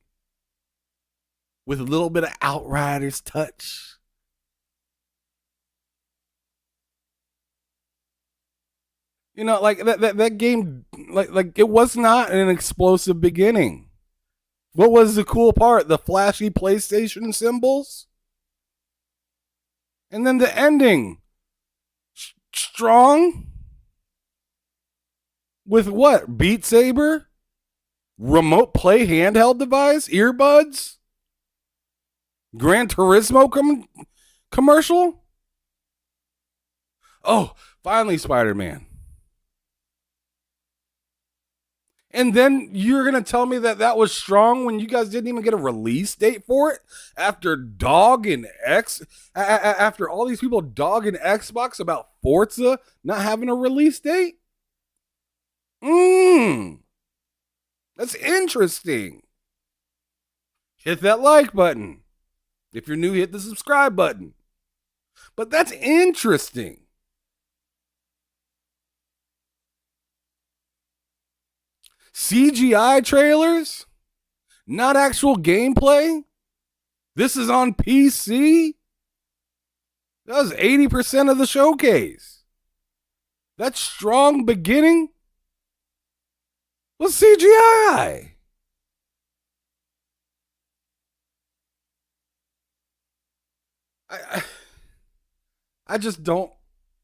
with a little bit of Outriders touch. You know, like that game, like it was not an explosive beginning. What was the cool part? The flashy PlayStation symbols? And then the ending. Strong? With what? Beat Saber? Remote play handheld device? Earbuds? Gran Turismo commercial? Oh, finally Spider-Man. And then you're going to tell me that was strong when you guys didn't even get a release date for it? After after all these people dogging Xbox about Forza not having a release date? That's interesting. Hit that like button. If you're new, hit the subscribe button. But that's interesting. CGI trailers? Not actual gameplay? This is on PC? That was 80% of the showcase. That strong beginning was CGI. I just don't.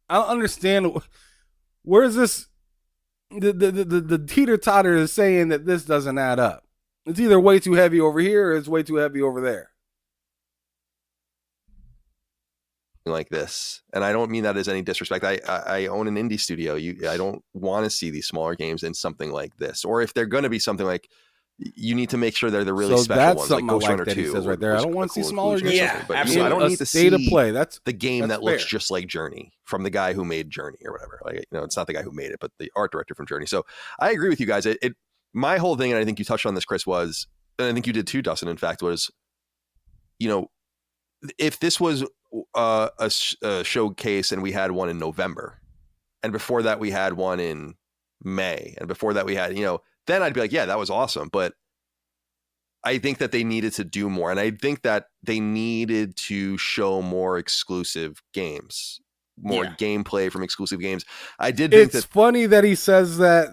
I don't understand. Where is this? The teeter-totter is saying that this doesn't add up. It's either way too heavy over here or it's way too heavy over there. Like this, and I don't mean that as any disrespect. I own an indie studio. I don't want to see these smaller games in something like this. Or if they're going to be something like, you need to make sure they're the really special ones, like Ghost Runner 2. Says right there. I don't want to see smaller games. Yeah, but absolutely. I don't need to state see of play. That's the game that looks fair. just like Journey from the guy who made Journey or whatever. Like, it's not the guy who made it, but the art director from Journey. So I agree with you guys. My whole thing, and I think you touched on this, Chris, was, and I think you did too, Dustin, in fact, was, if this was a showcase and we had one in November, and before that we had one in May, and before that we had, then I'd be like, yeah, that was awesome. But I think that they needed to do more, and I think that they needed to show more exclusive games, more gameplay from exclusive games. I did think it's funny that he says that,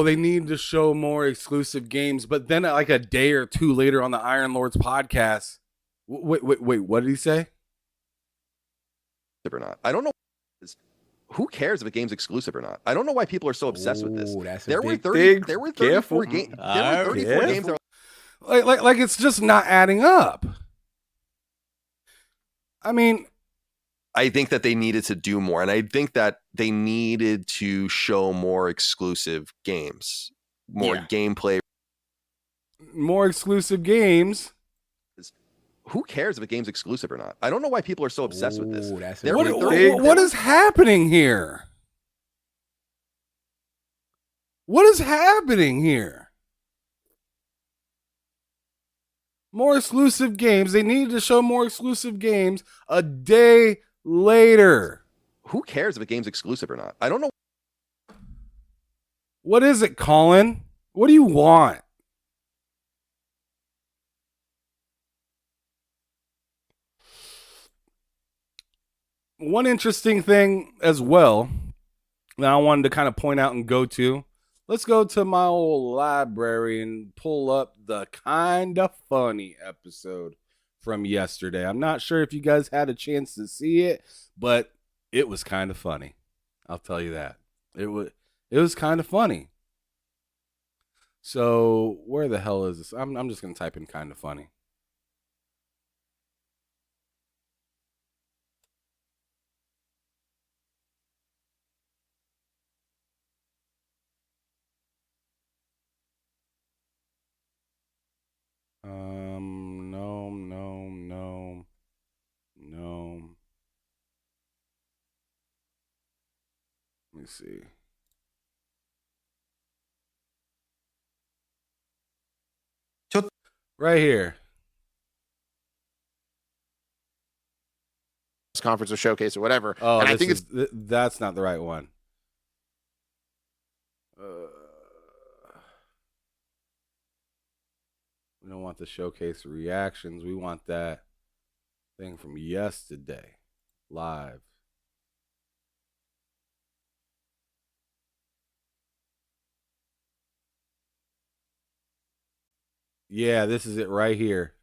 they need to show more exclusive games, but then like a day or two later on the Iron Lords podcast, wait, what did he say? Or not. I don't know. Who cares if a game's exclusive or not? I don't know why people are so obsessed with this. There were 34 games. There were 34 games. Like it's just not adding up. I mean, I think that they needed to do more, and I think that they needed to show more exclusive games, more gameplay, more exclusive games. Who cares if a game's exclusive or not? I don't know why people are so obsessed with this. What is happening here? What is happening here? More exclusive games. They needed to show more exclusive games a day later. Who cares if a game's exclusive or not? I don't know. What is it, Colin? What do you want? One interesting thing as well that I wanted to kind of point out and go to. Let's go to my old library and pull up the Kinda Funny episode from yesterday. I'm not sure if you guys had a chance to see it, but it was kind of funny. I'll tell you that. It was kind of funny. So where the hell is this? I'm just gonna type in kind of funny. No. Let me see. Right here. Conference or showcase or whatever. Oh, and I think that's not the right one. We don't want the showcase reactions. We want that thing from yesterday, live. Yeah, this is it right here.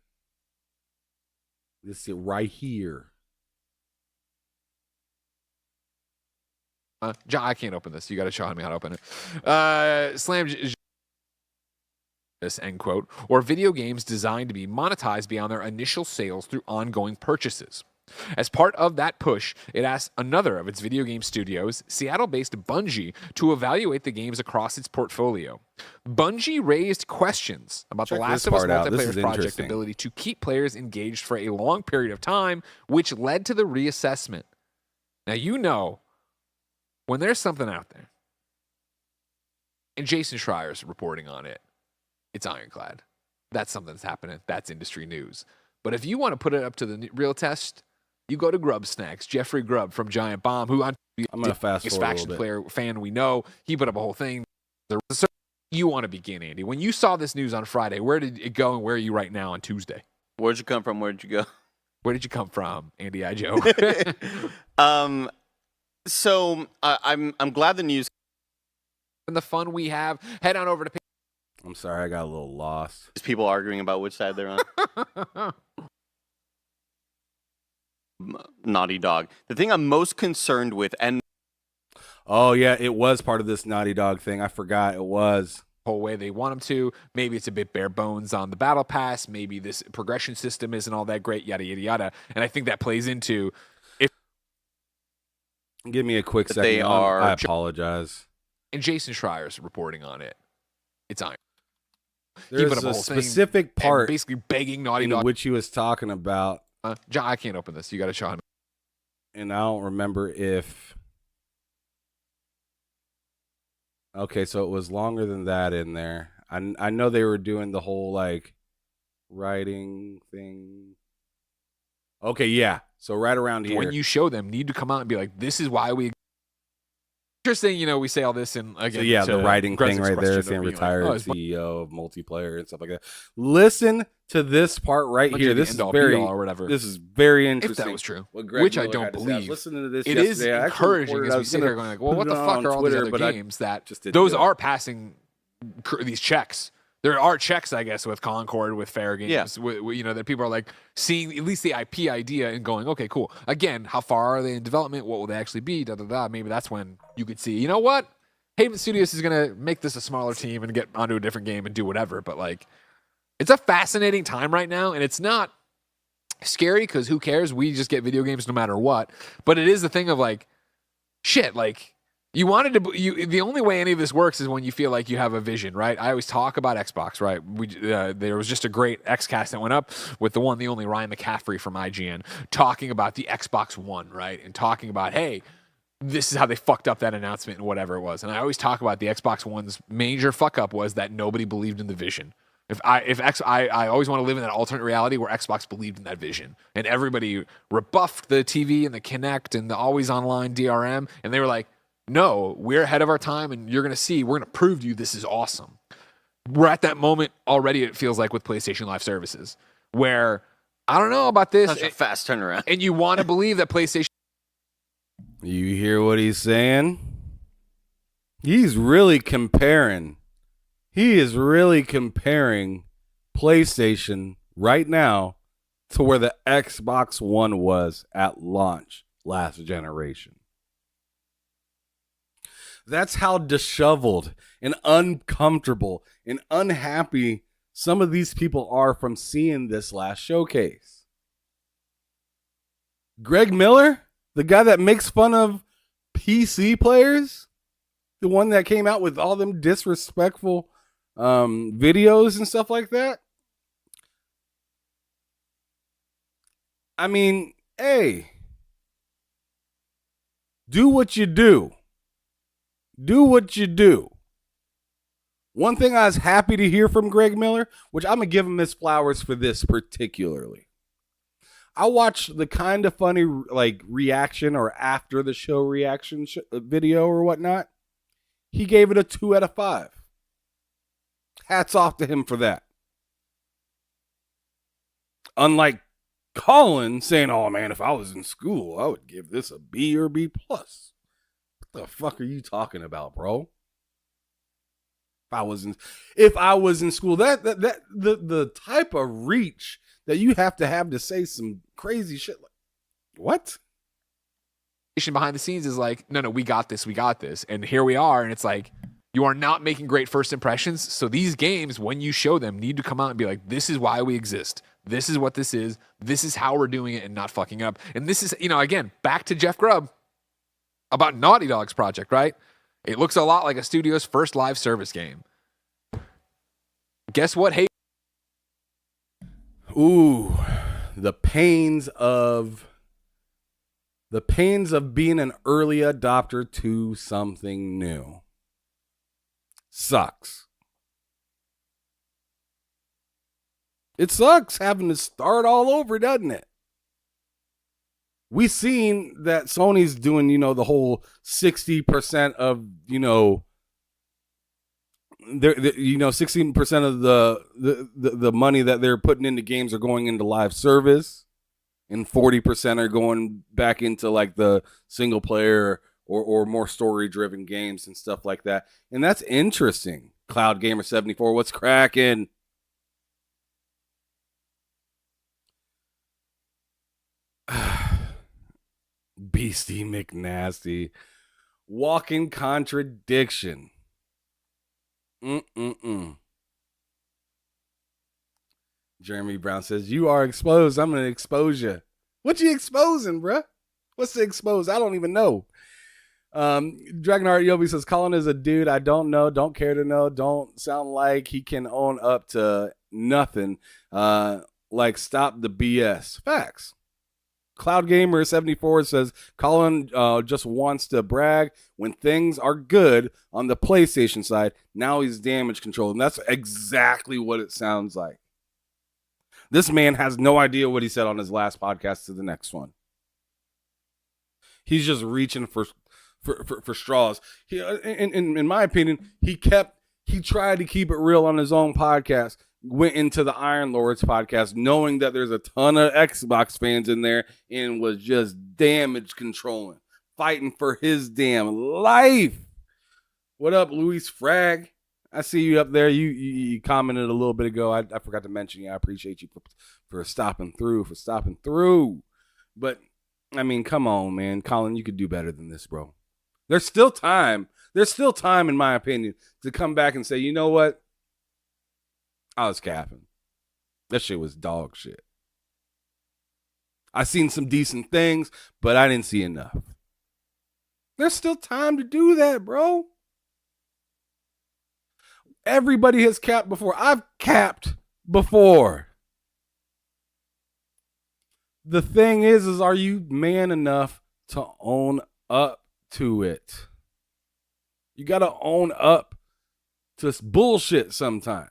This is it right here. John, I can't open this. You got to show me how to open it. Slam this, end quote, or video games designed to be monetized beyond their initial sales through ongoing purchases. As part of that push, it asked another of its video game studios, Seattle-based Bungie, to evaluate the games across its portfolio. Bungie raised questions about The Last of Us multiplayer project's ability to keep players engaged for a long period of time, which led to the reassessment. Now, you know, when there's something out there, and Jason Schreier's reporting on it, it's ironclad. That's something that's happening. That's industry news. But if you want to put it up to the real test, you go to Grub Snacks. Jeffrey Grubb from Giant Bomb, who I'm going to fast forward faction player fan we know. He put up a whole thing. You want to begin, Andy? When you saw this news on Friday, where did it go and where are you right now on Tuesday? Where'd you come from? Where'd you go? Where did you come from, Andy Ijo? So I'm glad the news and the fun we have. Head on over to. I'm sorry, I got a little lost. There's people arguing about which side they're on. Naughty Dog. The thing I'm most concerned with, and oh yeah, it was part of this Naughty Dog thing. I forgot it was. Whole way they want them to. Maybe it's a bit bare bones on the battle pass. Maybe this progression system isn't all that great. Yada yada yada. And I think that plays into. Give me a quick second. I apologize. And Jason Schreier's reporting on it. It's iron. There's a specific part basically begging Naughty Dog, which he was talking about. John, I can't open this. You got to show him. And I don't remember if. Okay, so it was longer than that in there. I know they were doing the whole like writing thing. Okay, yeah. So right around here. When you show them, need to come out and be like, this is why we. Interesting, you know, we say all this and again. So yeah, the writing thing right there, saying retired CEO of multiplayer and stuff like that. Listen to this part right here. This is very or whatever. This is very interesting. If that was true, which I don't believe. Listen to this. It is encouraging as we sit here going like, well, what the fuck are all these other games that those are passing these checks? There are checks, I guess, with Concord, with Fair Games, you know, that people are like seeing at least the IP idea and going, okay, cool. Again, how far are they in development? What will they actually be? Da da da. Maybe that's when you could see, you know what? Haven Studios is gonna make this a smaller team and get onto a different game and do whatever. But like, it's a fascinating time right now, and it's not scary because who cares? We just get video games no matter what. But it is the thing of like, shit, like. You wanted to. The only way any of this works is when you feel like you have a vision, right? I always talk about Xbox, right? There was just a great XCast that went up with the one, the only Ryan McCaffrey from IGN talking about the Xbox One, right? And talking about, hey, this is how they fucked up that announcement and whatever it was. And I always talk about the Xbox One's major fuck up was that nobody believed in the vision. I always want to live in that alternate reality where Xbox believed in that vision, and everybody rebuffed the TV and the Kinect and the always online DRM, and they were like, no, we're ahead of our time, and you're going to see, we're going to prove to you this is awesome. We're at that moment already, it feels like, with PlayStation Live Services, where, I don't know about this. Such a fast turnaround. And you want to believe that PlayStation... You hear what he's saying? He's really comparing. He is really comparing PlayStation right now to where the Xbox One was at launch last generation. That's how disheveled and uncomfortable and unhappy some of these people are from seeing this last showcase. Greg Miller, the guy that makes fun of PC players, the one that came out with all them disrespectful videos and stuff like that. I mean, hey, do what you do. Do what you do. One thing I was happy to hear from Greg Miller, which I'm going to give him his flowers for this particularly. I watched the kind of funny like reaction or after the show reaction video or whatnot. He gave it a 2 out of 5. Hats off to him for that. Unlike Colin saying, "Oh man, if I was in school, I would give this a B or B plus." What the fuck are you talking about, bro? If I was in school, the type of reach that you have to say some crazy shit. Like, what? Behind the scenes is like, no, we got this, and here we are, and it's like, you are not making great first impressions. So these games, when you show them, need to come out and be like, this is why we exist. This is what this is. This is how we're doing it and not fucking up. And this is, again, back to Jeff Grubb about Naughty Dog's project, right? It looks a lot like a studio's first live service game. Guess what? Hey, ooh, the pains of being an early adopter to something new. Sucks. It sucks having to start all over, doesn't it? We've seen that Sony's doing, the whole 60% of, 16% of the money that they're putting into games are going into live service, and 40% are going back into like the single player or more story driven games and stuff like that. And that's interesting. Cloud Gamer 74, what's cracking? Beastie McNasty. Walking contradiction. Jeremy Brown says, "You are exposed. I'm going to expose you." What you exposing, bruh? What's the expose? I don't even know. Dragonheart Yobi says, "Colin is a dude I don't know, don't care to know, don't sound like he can own up to nothing. Like, stop the BS." Facts. Cloud Gamer 74 says, "Colin just wants to brag when things are good on the PlayStation side. Now he's damage control." And that's exactly what it sounds like. This man has no idea what he said on his last podcast to the next one. He's just reaching for straws. In my opinion, he tried to keep it real on his own podcast. Went into the Iron Lords podcast knowing that there's a ton of Xbox fans in there and was just damage controlling, fighting for his damn life. What up, Luis Frag? I see you up there. You commented a little bit ago. I forgot to mention you. I appreciate you for stopping through. But, I mean, come on, man. Colin, you could do better than this, bro. There's still time. There's still time, in my opinion, to come back and say, you know what? I was capping. That shit was dog shit. I seen some decent things, but I didn't see enough. There's still time to do that, bro. Everybody has capped before. I've capped before. The thing is are you man enough to own up to it? You got to own up to bullshit sometimes.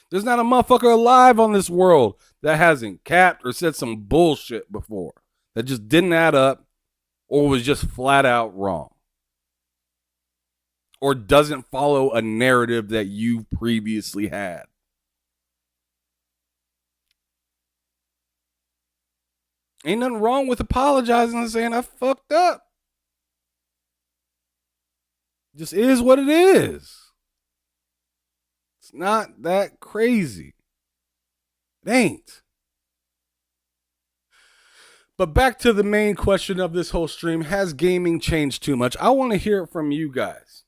There's not a motherfucker alive on this world that hasn't capped or said some bullshit before that just didn't add up or was just flat out wrong or doesn't follow a narrative that you previously had. Ain't nothing wrong with apologizing and saying I fucked up. Just is what it is. It's not that crazy. It ain't. But back to the main question of this whole stream, has gaming changed too much? I want to hear it from you guys.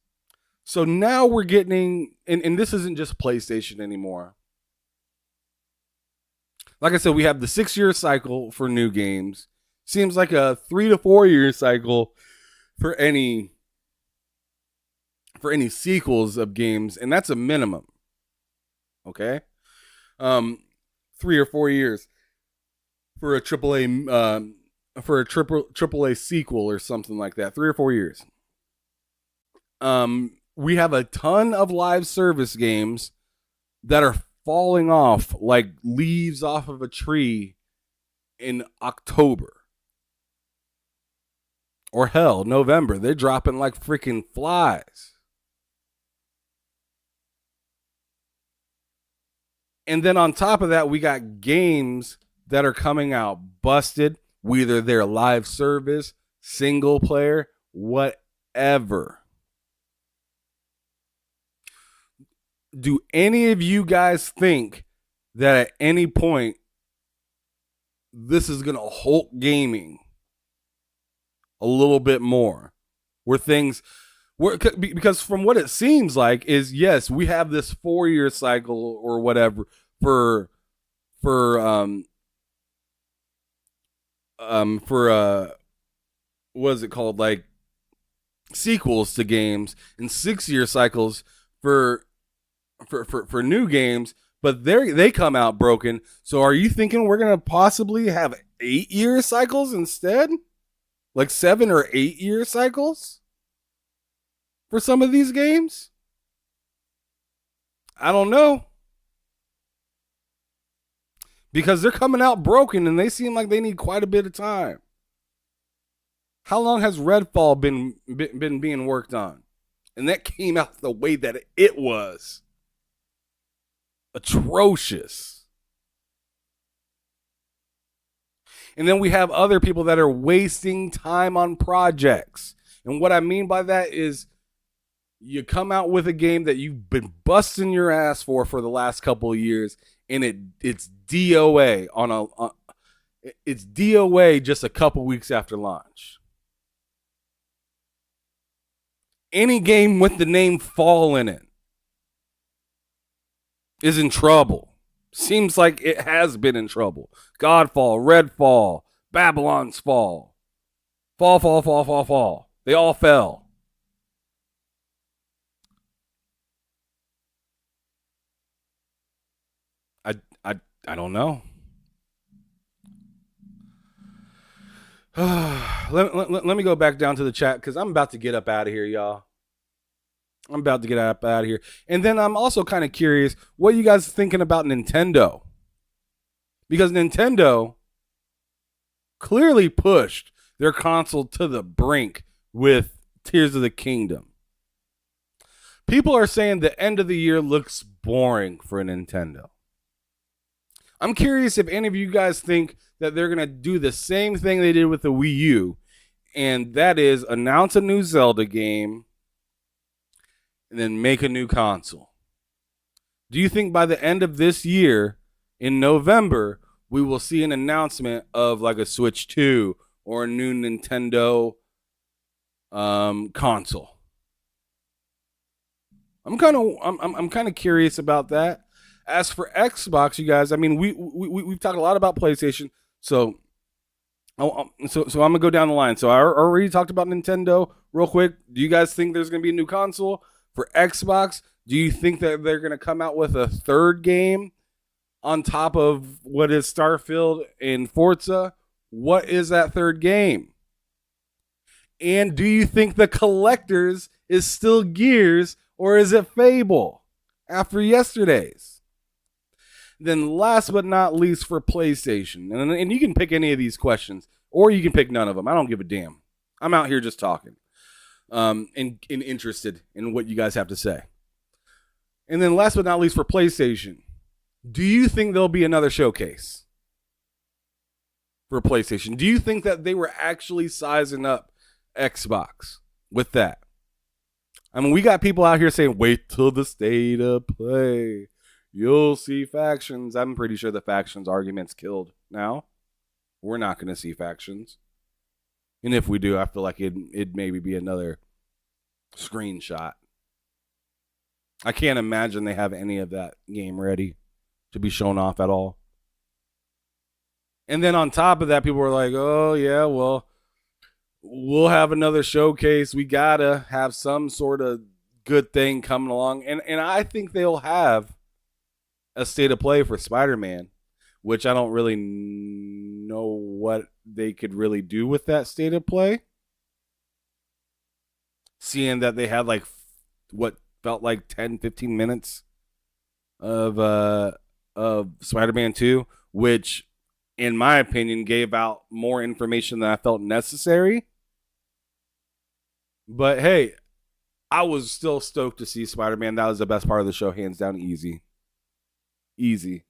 So now we're getting, and this isn't just PlayStation anymore. Like I said, we have the 6-year cycle for new games. Seems like a 3 to 4 year cycle for any sequels of games, and that's a minimum. Okay? 3 or 4 years for a AAA sequel or something like that. 3 or 4 years. We have a ton of live service games that are falling off like leaves off of a tree in October. Or hell, November. They're dropping like freaking flies. And then on top of that, we got games that are coming out busted, whether they're live service, single player, whatever. Do any of you guys think that at any point this is going to halt gaming a little bit more? Because from what it seems like is, yes, we have this 4-year cycle or whatever for what is it called, like sequels to games, and 6-year cycles for new games, but they come out broken. So are you thinking we're gonna possibly have 8-year cycles instead, like 7 or 8-year cycles for some of these games? I don't know. Because they're coming out broken and they seem like they need quite a bit of time. How long has Redfall been being worked on? And that came out the way that it was. Atrocious. And then we have other people that are wasting time on projects. And what I mean by that is you come out with a game that you've been busting your ass for the last couple of years, and it's DOA it's DOA just a couple weeks after launch. Any game with the name Fall in it is in trouble. Seems like it has been in trouble. Godfall, Redfall, Babylon's Fall. Fall. They all fell. I don't know. Let me go back down to the chat because I'm about to get up out of here, y'all. I'm about to get up out of here. And then I'm also kind of curious what you guys are thinking about Nintendo. Because Nintendo clearly pushed their console to the brink with Tears of the Kingdom. People are saying the end of the year looks boring for Nintendo. I'm curious if any of you guys think that they're going to do the same thing they did with the Wii U, and that is announce a new Zelda game and then make a new console. Do you think by the end of this year, in November, we will see an announcement of like a Switch 2 or a new Nintendo console? I'm kind of curious about that. As for Xbox, you guys, I mean, we've talked a lot about PlayStation, so I'm gonna go down the line. So I already talked about Nintendo real quick. Do you guys think there's gonna be a new console for Xbox? Do you think that they're gonna come out with a third game on top of what is Starfield and Forza? What is that third game? And do you think the collectors is still Gears or is it Fable after yesterday's? Then last but not least for PlayStation, and you can pick any of these questions, or you can pick none of them. I don't give a damn. I'm out here just talking and interested in what you guys have to say. And then last but not least for PlayStation, do you think there'll be another showcase for PlayStation? Do you think that they were actually sizing up Xbox with that? I mean, we got people out here saying, wait till the state of play. You'll see factions. I'm pretty sure the factions argument's killed now. We're not going to see factions. And if we do, I feel like it'd maybe be another screenshot. I can't imagine they have any of that game ready to be shown off at all. And then on top of that, people were like, oh, yeah, well, we'll have another showcase. We got to have some sort of good thing coming along. And I think they'll have a state of play for Spider-Man, which I don't really know what they could really do with that state of play. Seeing that they had like what felt like 10, 15 minutes of Spider-Man 2, which in my opinion gave out more information than I felt necessary. But hey, I was still stoked to see Spider-Man. That was the best part of the show, hands down. Easy.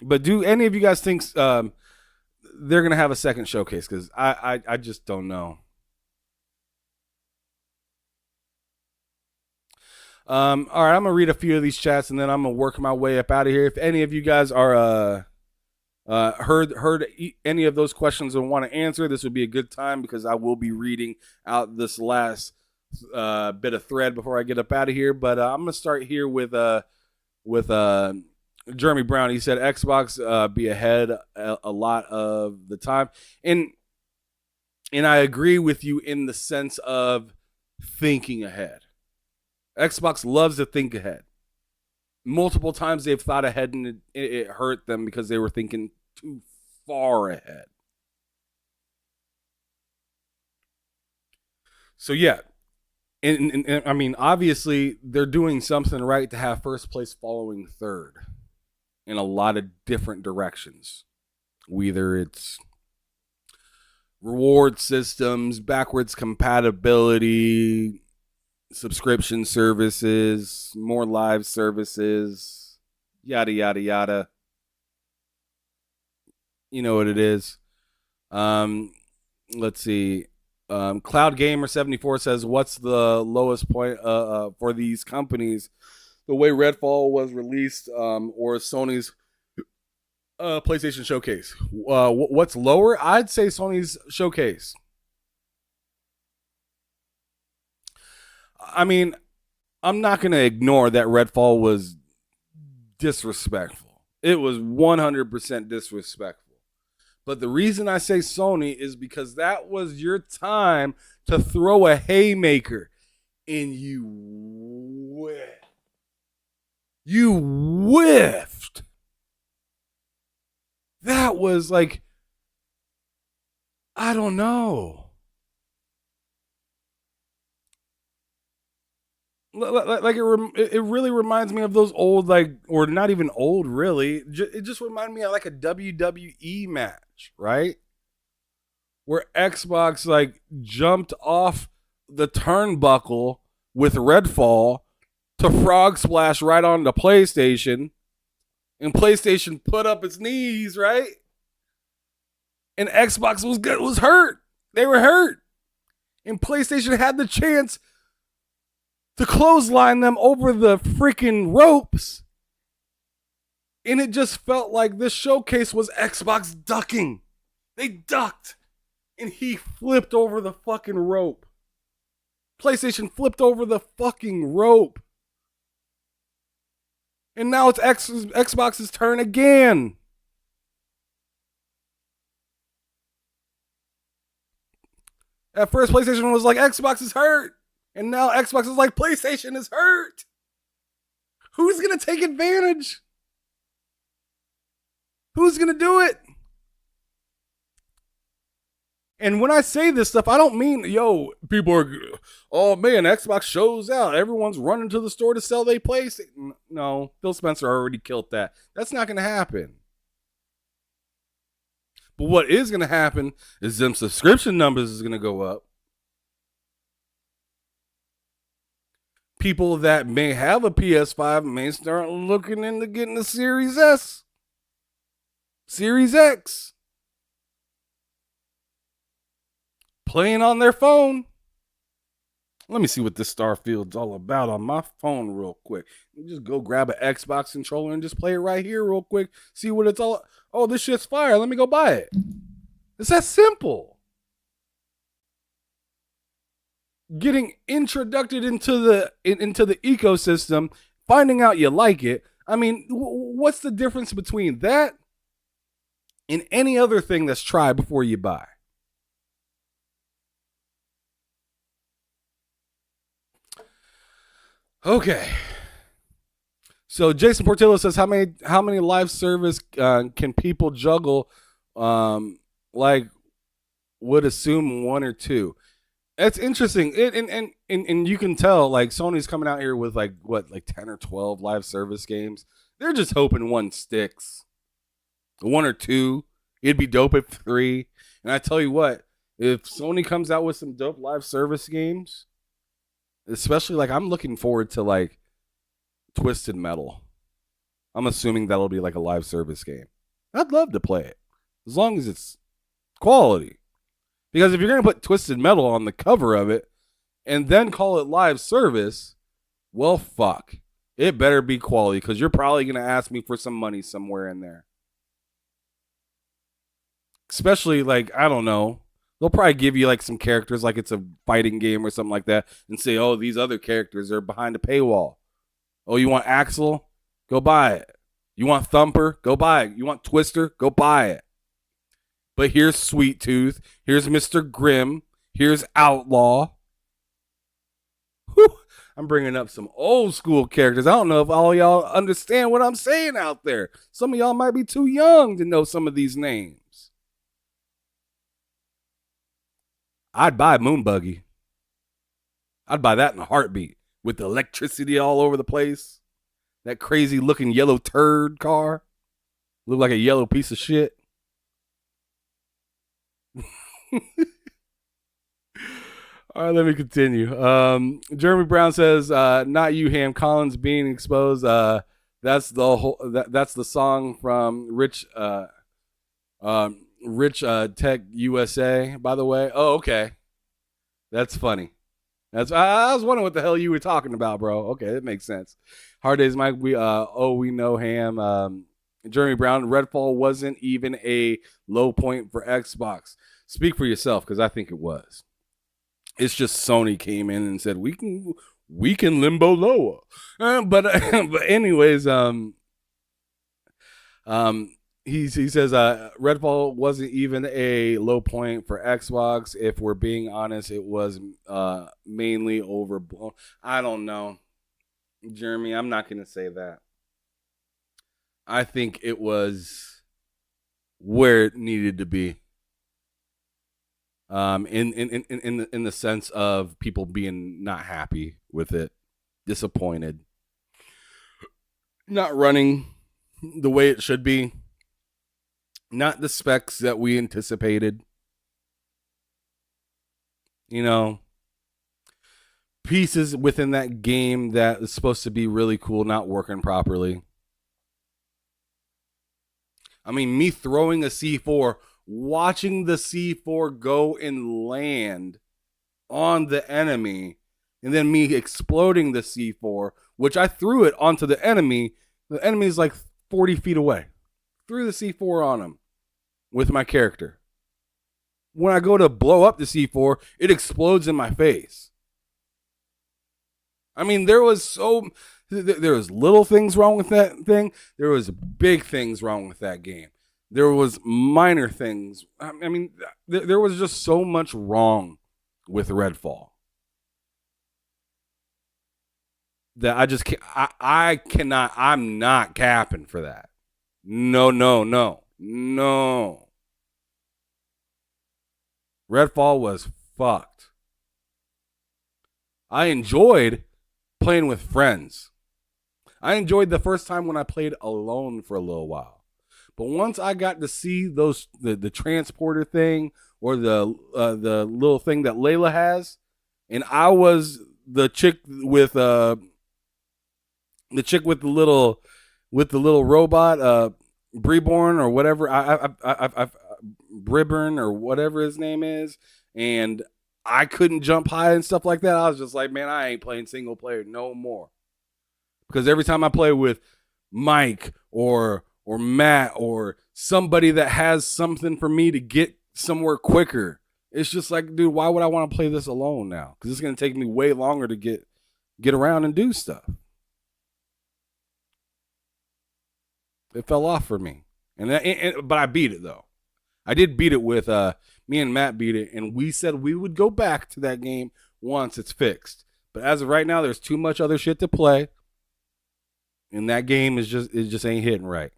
But do any of you guys think they're going to have a second showcase? Because I just don't know. All right, I'm going to read a few of these chats, and then I'm going to work my way up out of here. If any of you guys are heard any of those questions and want to answer, this would be a good time because I will be reading out this last bit of thread before I get up out of here. But I'm going to start here with Jeremy Brown. He said Xbox be ahead a lot of the time, and I agree with you in the sense of thinking ahead. Xbox loves to think ahead. Multiple times they've thought ahead, and it hurt them because they were thinking too far ahead. So yeah, and I mean, obviously they're doing something right to have first place following third in a lot of different directions. Whether it's reward systems, backwards compatibility, subscription services, more live services, yada, yada, yada. You know what it is. Let's see. Cloud Gamer 74 says, what's the lowest point for these companies? The way Redfall was released or Sony's PlayStation Showcase? What's lower? I'd say Sony's Showcase. I mean, I'm not going to ignore that Redfall was disrespectful. It was 100% disrespectful. But the reason I say Sony is because that was your time to throw a haymaker, and you whiffed. You whiffed. That was like, I don't know. Like it really reminds me of those old, like, or not even old, really. It just reminded me of like a WWE match, right? Where Xbox like jumped off the turnbuckle with Redfall to frog splash right on the PlayStation, and PlayStation put up its knees, right? And Xbox was hurt. They were hurt, and PlayStation had the chance to clothesline them over the freaking ropes. And it just felt like this showcase was Xbox ducking. They ducked. And he flipped over the fucking rope. PlayStation flipped over the fucking rope. And now it's Xbox's turn again. At first, PlayStation was like, Xbox is hurt. And now Xbox is like, PlayStation is hurt. Who's going to take advantage? Who's going to do it? And when I say this stuff, I don't mean, people are, oh man, Xbox shows out. Everyone's running to the store to sell their PlayStation. No, Phil Spencer already killed that. That's not going to happen. But what is going to happen is them subscription numbers is going to go up. People that may have a PS5 may start looking into getting the Series S, Series X, playing on their phone. Let me see what this Starfield's all about on my phone real quick. Just go grab an Xbox controller and just play it right here real quick. See what it's all. Oh, this shit's fire. Let me go buy it. It's that simple. Getting introduced into the ecosystem, finding out you like it. I mean, what's the difference between that and any other thing that's try before you buy? Okay. So Jason Portillo says, how many live service can people juggle? Like would assume 1 or 2. It's interesting. And you can tell like Sony's coming out here with like 10 or 12 live service games. They're just hoping one sticks. 1 or 2. It'd be dope if 3. And I tell you what, if Sony comes out with some dope live service games, especially like I'm looking forward to like Twisted Metal. I'm assuming that'll be like a live service game. I'd love to play it as long as it's quality. Because if you're going to put Twisted Metal on the cover of it and then call it live service, well, fuck. It better be quality because you're probably going to ask me for some money somewhere in there. Especially like, I don't know. They'll probably give you like some characters like it's a fighting game or something like that and say, oh, these other characters are behind a paywall. Oh, you want Axel? Go buy it. You want Thumper? Go buy it. You want Twister? Go buy it. But here's Sweet Tooth. Here's Mr. Grimm. Here's Outlaw. Whew. I'm bringing up some old school characters. I don't know if all y'all understand what I'm saying out there. Some of y'all might be too young to know some of these names. I'd buy Moonbuggy. I'd buy that in a heartbeat with the electricity all over the place. That crazy looking yellow turd car. Look like a yellow piece of shit. All right, let me continue. Jeremy Brown says, "Not you, Ham Collins being exposed." That's the song from Rich Tech USA. By the way, oh okay, that's funny. I was wondering what the hell you were talking about, bro. Okay, that makes sense. Hard Days, Mike. We know Ham. Jeremy Brown. Redfall wasn't even a low point for Xbox. Speak for yourself, because I think it was. It's just Sony came in and said we can limbo lower, but anyways, he says Redfall wasn't even a low point for Xbox. If we're being honest, it was mainly overblown. I don't know, Jeremy. I'm not gonna say that. I think it was where it needed to be. In the sense of people being not happy with it, disappointed, not running the way it should be, not the specs that we anticipated. You know, pieces within that game that is supposed to be really cool not working properly. I mean, me throwing a C4, watching the C4 go and land on the enemy, and then me exploding the C4, which I threw it onto the enemy. The enemy is like 40 feet away. Threw the C4 on him with my character. When I go to blow up the C4, it explodes in my face. I mean, there was little things wrong with that thing. There was big things wrong with that game. There was minor things. I mean, there was just so much wrong with Redfall that I just can't. I cannot. I'm not capping for that. No. Redfall was fucked. I enjoyed playing with friends. I enjoyed the first time when I played alone for a little while. But once I got to see the transporter thing or the little thing that Layla has, and I was the chick with the little robot, Breborn or whatever, Briburn or whatever his name is, and I couldn't jump high and stuff like that. I was just like, man, I ain't playing single player no more. Because every time I play with Mike or Matt or somebody that has something for me to get somewhere quicker, it's just like, dude, why would I want to play this alone now? Because it's going to take me way longer to get around and do stuff. It fell off for me. But I beat it, though. I did beat it with, me and Matt beat it, and we said we would go back to that game once it's fixed. But as of right now, there's too much other shit to play. And that game it just ain't hitting right.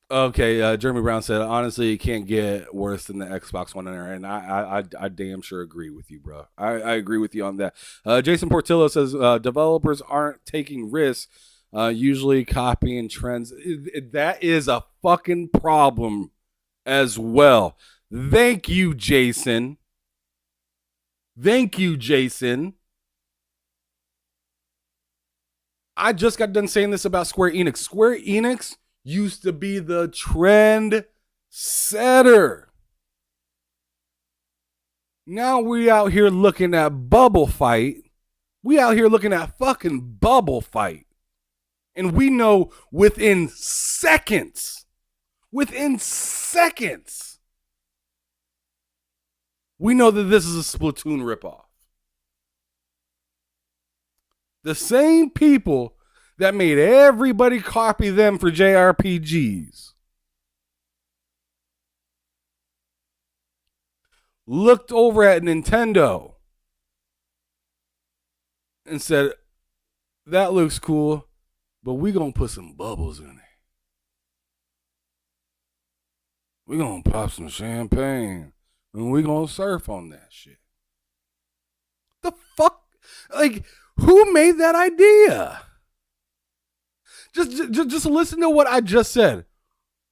Okay, Jeremy Brown said, honestly, it can't get worse than the Xbox One era, and I damn sure agree with you, bro. I agree with you on that. Jason Portillo says, developers aren't taking risks, usually copying trends. That is a fucking problem as well. Thank you, Jason. Thank you, Jason. I just got done saying this about Square Enix. Square Enix used to be the trend setter. Now we out here looking at Bubble Fight. We out here looking at fucking Bubble Fight. And we know within seconds, we know that this is a Splatoon ripoff. The same people that made everybody copy them for JRPGs looked over at Nintendo and said, that looks cool, but we gonna put some bubbles in it. We gonna pop some champagne and we gonna surf on that shit. The fuck? Like, who made that idea? Just listen to what I just said.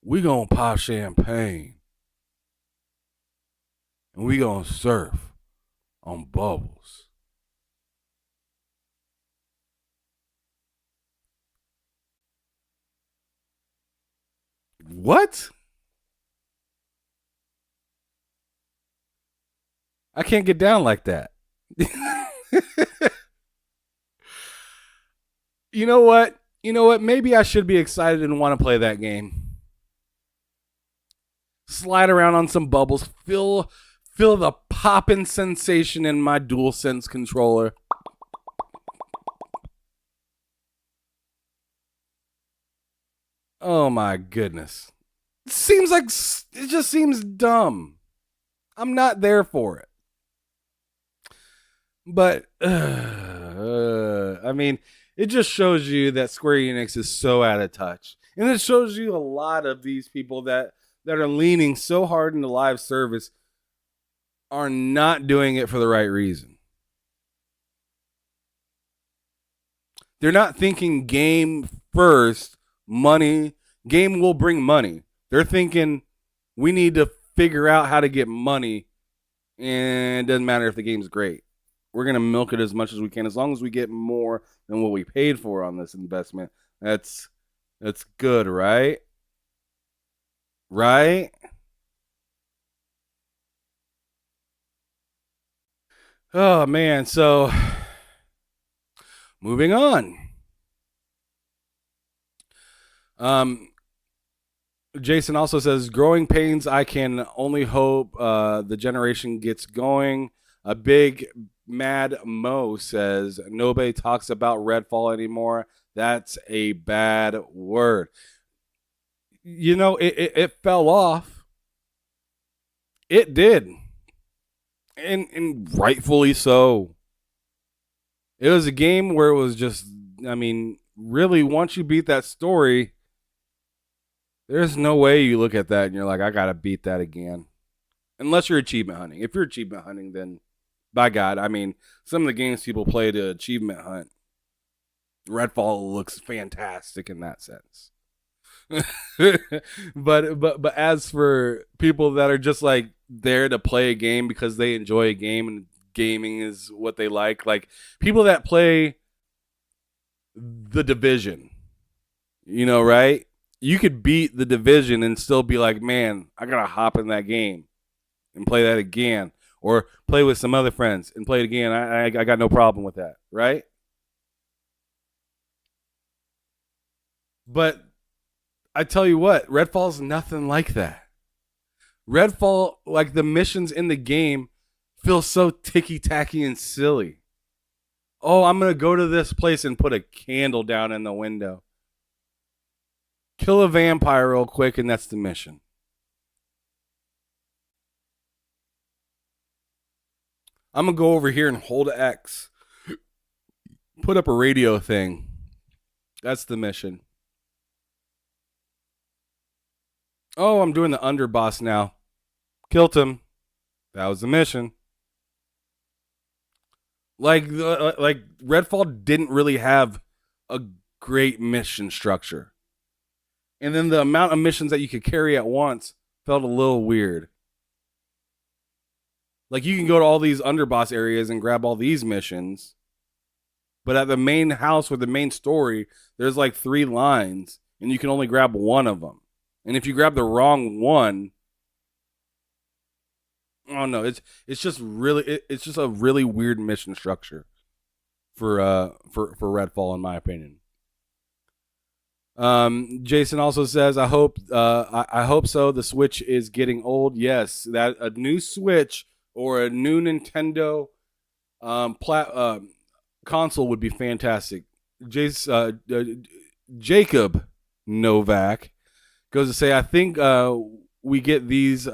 We gonna pop champagne and we gonna surf on bubbles. What? I can't get down like that. You know what? Maybe I should be excited and want to play that game. Slide around on some bubbles. Feel the popping sensation in my DualSense controller. Oh my goodness. It just seems dumb. I'm not there for it. But, I mean, it just shows you that Square Enix is so out of touch. And it shows you a lot of these people that are leaning so hard into live service are not doing it for the right reason. They're not thinking game first, money. Game will bring money. They're thinking we need to figure out how to get money, and it doesn't matter if the game's great. We're going to milk it as much as we can. As long as we get more than what we paid for on this investment, that's good, right? Right? Oh, man. So, moving on. Jason also says, growing pains, I can only hope the generation gets going. A big Mad Mo says, nobody talks about Redfall anymore. That's a bad word. It fell off. It did. And rightfully so. It was a game where it was just, really, once you beat that story, there's no way you look at that and you're like, I got to beat that again. Unless you're achievement hunting. If you're achievement hunting, then by God, some of the games people play to achievement hunt, Redfall looks fantastic in that sense. but as for people that are just like there to play a game because they enjoy a game and gaming is what they like people that play The Division, right? you could beat the division and still be like, man, I gotta hop in that game and play that again, or play with some other friends and play it again. I got no problem with that, right? But I tell you what, Redfall's nothing like that. Redfall, like the missions in the game, feel so ticky-tacky and silly. Oh, I'm going to go to this place and put a candle down in the window. Kill a vampire real quick, and that's the mission. I'm going to go over here and hold X. Put up a radio thing. That's the mission. Oh, I'm doing the underboss now. Killed him. That was the mission. Like Redfall didn't really have a great mission structure. And then the amount of missions that you could carry at once felt a little weird. Like you can go to all these underboss areas and grab all these missions. But at the main house with the main story, there's like 3 lines and you can only grab one of them. And if you grab the wrong one, oh no, it's just a really weird mission structure for Redfall, in my opinion. Jason also says, I hope so. The Switch is getting old. Yes, that a new Switch or a new Nintendo console would be fantastic. Jacob Novak goes to say, I think we get these.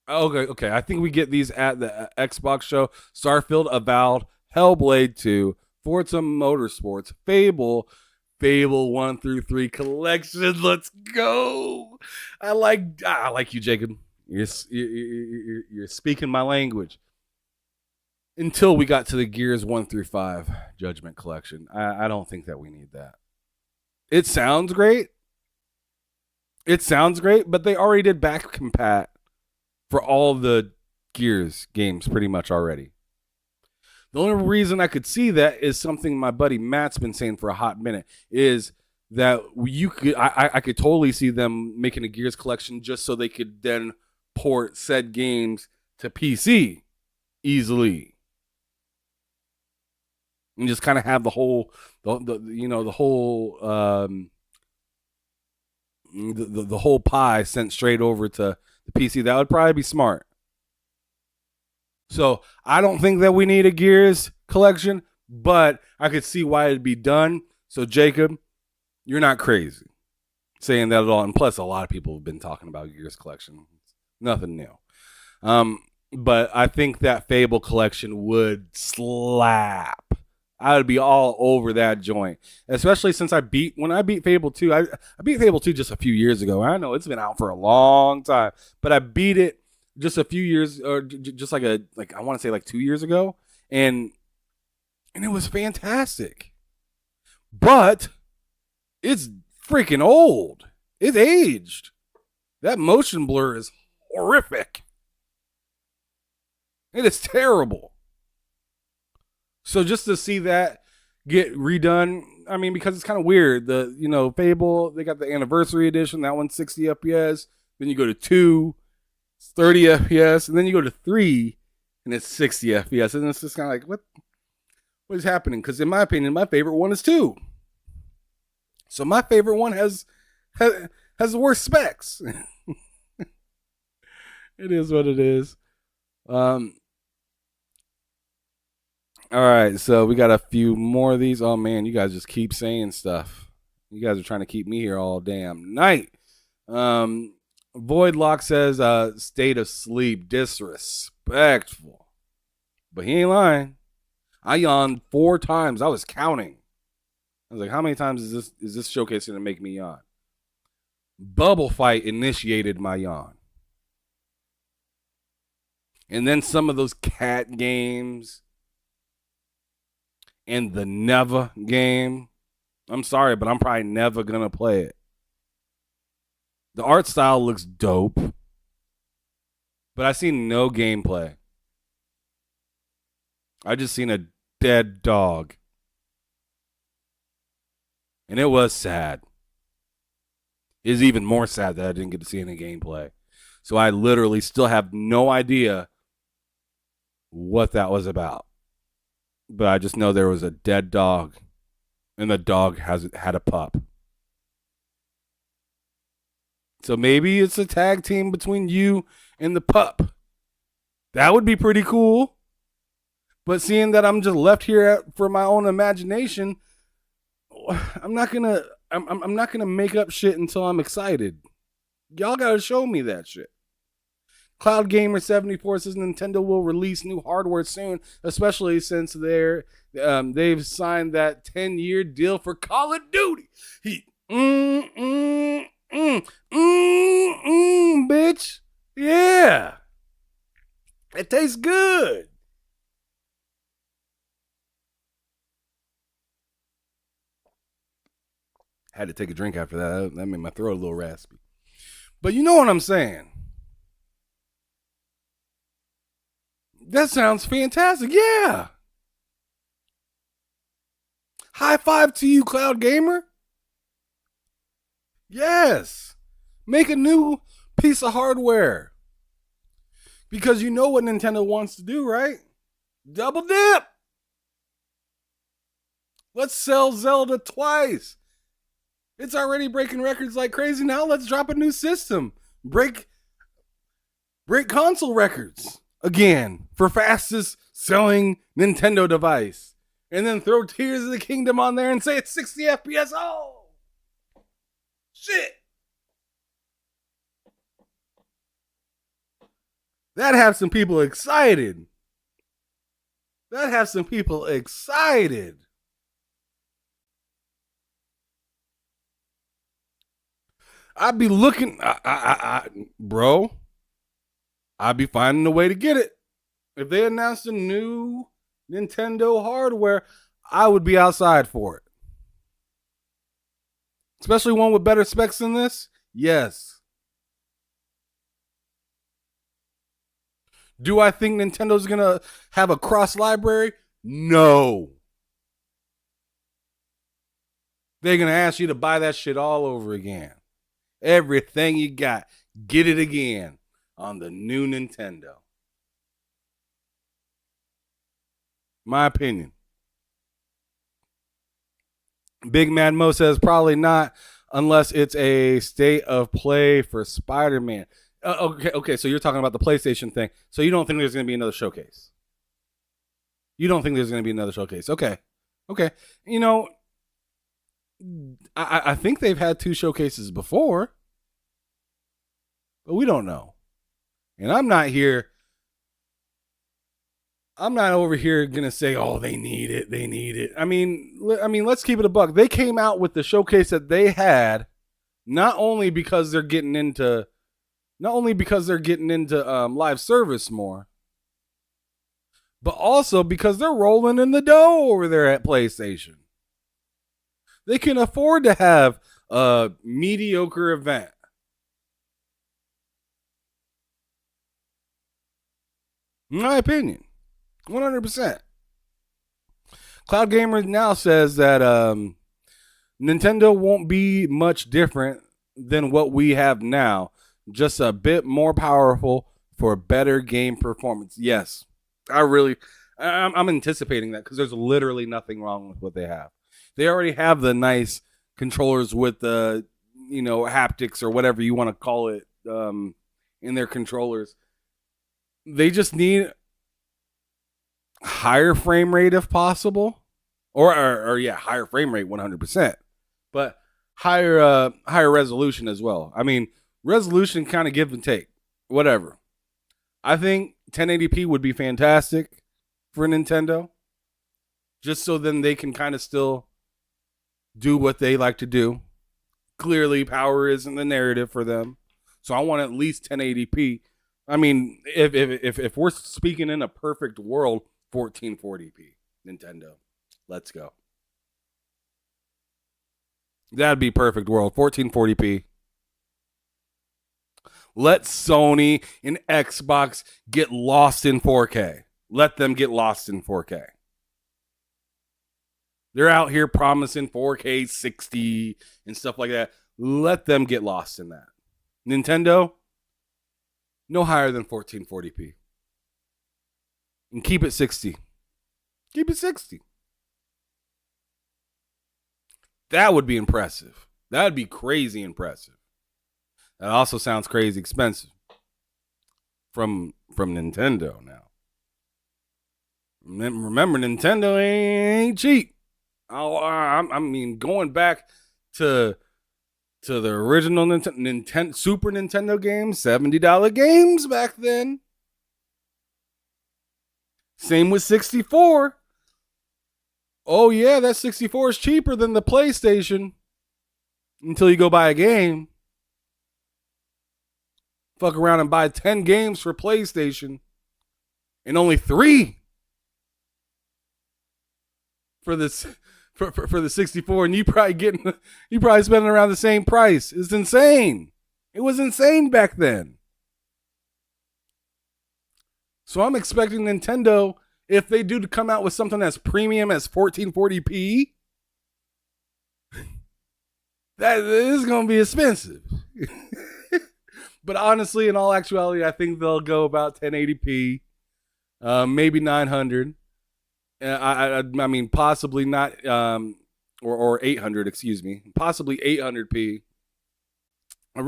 Okay. I think we get these at the Xbox show. Starfield, Avowed, Hellblade 2, Forza Motorsports, Fable 1 through 3 collection. Let's go. I like you, Jacob. You're speaking my language. Until we got to the Gears 1 through 5 Judgment Collection. I don't think that we need that. It sounds great. But they already did back compat for all the Gears games pretty much already. The only reason I could see that is something my buddy Matt's been saying for a hot minute, is that I could totally see them making a Gears collection just so they could then port said games to PC easily. And just kind of have the whole pie sent straight over to the PC. That would probably be smart. So I don't think that we need a Gears collection, but I could see why it'd be done. So Jacob, you're not crazy saying that at all. And plus, a lot of people have been talking about Gears collection. Nothing new. But I think that Fable collection would slap. I would be all over that joint, especially since when I beat Fable 2. I beat Fable 2 just a few years ago. I know it's been out for a long time, but I beat it just a few years, or just I want to say like 2 years ago, and it was fantastic. But it's freaking old. It's aged. That motion blur is horrific. It is terrible. So just to see that get redone, I mean, because it's kind of weird. Fable, they got the anniversary edition. That one's 60 FPS. Then you go to 2, it's 30 FPS, and then you go to 3, and it's 60 FPS. And it's just kind of like, what is happening? Because in my opinion, my favorite one is 2. So my favorite one has the worst specs. It is what it is. All right, so we got a few more of these. Oh, man, you guys just keep saying stuff. You guys are trying to keep me here all damn night. Voidlock says, state of sleep, disrespectful. But he ain't lying. I yawned 4 times. I was counting. I was like, how many times is this showcase going to make me yawn? Bubble Fight initiated my yawn. And then some of those cat games. And the Neva game. I'm sorry, but I'm probably never going to play it. The art style looks dope. But I seen no gameplay. I just seen a dead dog. And it was sad. It is even more sad that I didn't get to see any gameplay. So I literally still have no idea what that was about. But I just know there was a dead dog, and the dog had a pup. So maybe it's a tag team between you and the pup. That would be pretty cool. But seeing that I'm just left here for my own imagination, I'm not gonna make up shit until I'm excited. Y'all gotta show me that shit. Cloud Gamer 74 says Nintendo will release new hardware soon, especially since they've signed that 10-year deal for Call of Duty. Bitch. Yeah. It tastes good. Had to take a drink after that. That made my throat a little raspy. But you know what I'm saying. That sounds fantastic. Yeah. High five to you, Cloud Gamer. Yes. Make a new piece of hardware. Because you know what Nintendo wants to do, right? Double dip. Let's sell Zelda twice. It's already breaking records like crazy. Now let's drop a new system. Break console records again for fastest selling Nintendo device. And then throw Tears of the Kingdom on there and say it's 60 FPS. Oh, shit. That have some people excited. I'd be looking, bro. I'd be finding a way to get it. If they announced a new Nintendo hardware, I would be outside for it. Especially one with better specs than this. Yes. Do I think Nintendo's going to have a cross library? No. They're going to ask you to buy that shit all over again. Everything you got, get it again on the new Nintendo. My opinion. Big Mad Mo says probably not unless it's a state of play for Spider-Man. Okay, so you're talking about the PlayStation thing. So you don't think there's going to be another showcase? Okay. You know, I think they've had 2 showcases before, but we don't know. And I'm not over here gonna say, "Oh, they need it." I mean, let's keep it a buck. They came out with the showcase that they had, not only because they're getting into live service more, but also because they're rolling in the dough over there at PlayStation. They can afford to have a mediocre event. In my opinion, 100%. Cloud Gamer now says that Nintendo won't be much different than what we have now, just a bit more powerful for better game performance. Yes, I'm anticipating that because there's literally nothing wrong with what they have. They already have the nice controllers with the, haptics or whatever you want to call it in their controllers. They just need higher frame rate if possible, or higher frame rate 100%, but higher resolution as well. I mean, resolution kind of give and take, whatever. I think 1080p would be fantastic for Nintendo, just so then they can kind of still do what they like to do. Clearly, power isn't the narrative for them, so I want at least 1080p. I mean, if we're speaking in a perfect world, 1440p, Nintendo. Let's go. That'd be perfect world, 1440p. Let Sony and Xbox get lost in 4K. Let them get lost in 4K. They're out here promising 4K 60 and stuff like that. Let them get lost in that. Nintendo, no higher than 1440p. And keep it 60. Keep it 60. That would be impressive. That would be crazy impressive. That also sounds crazy expensive. From Nintendo now. Remember, Nintendo ain't cheap. I mean, going back to the original Nintendo Super Nintendo games, $70 games back then. Same with 64. Oh yeah, that 64 is cheaper than the PlayStation until you go buy a game. Fuck around and buy 10 games for PlayStation and only 3 for this for the 64, and you probably spending around the same price. It's insane. It was insane back then. So I'm expecting Nintendo, if they do to come out with something that's premium as 1440p, that is going to be expensive. But honestly, in all actuality, I think they'll go about 1080p, maybe 900. I mean, possibly not, or 800, excuse me, possibly 800p. I'd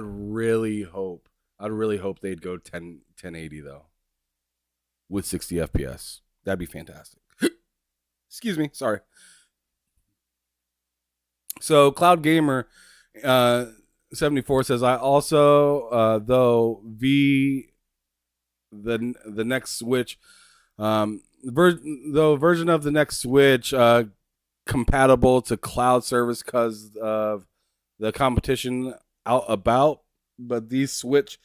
really hope they'd go 1080 though, with 60 FPS. That'd be fantastic. Excuse me, sorry. So Cloud Gamer 74 says, I also though the next Switch version of the next Switch compatible to cloud service because of the competition out about, but these Switch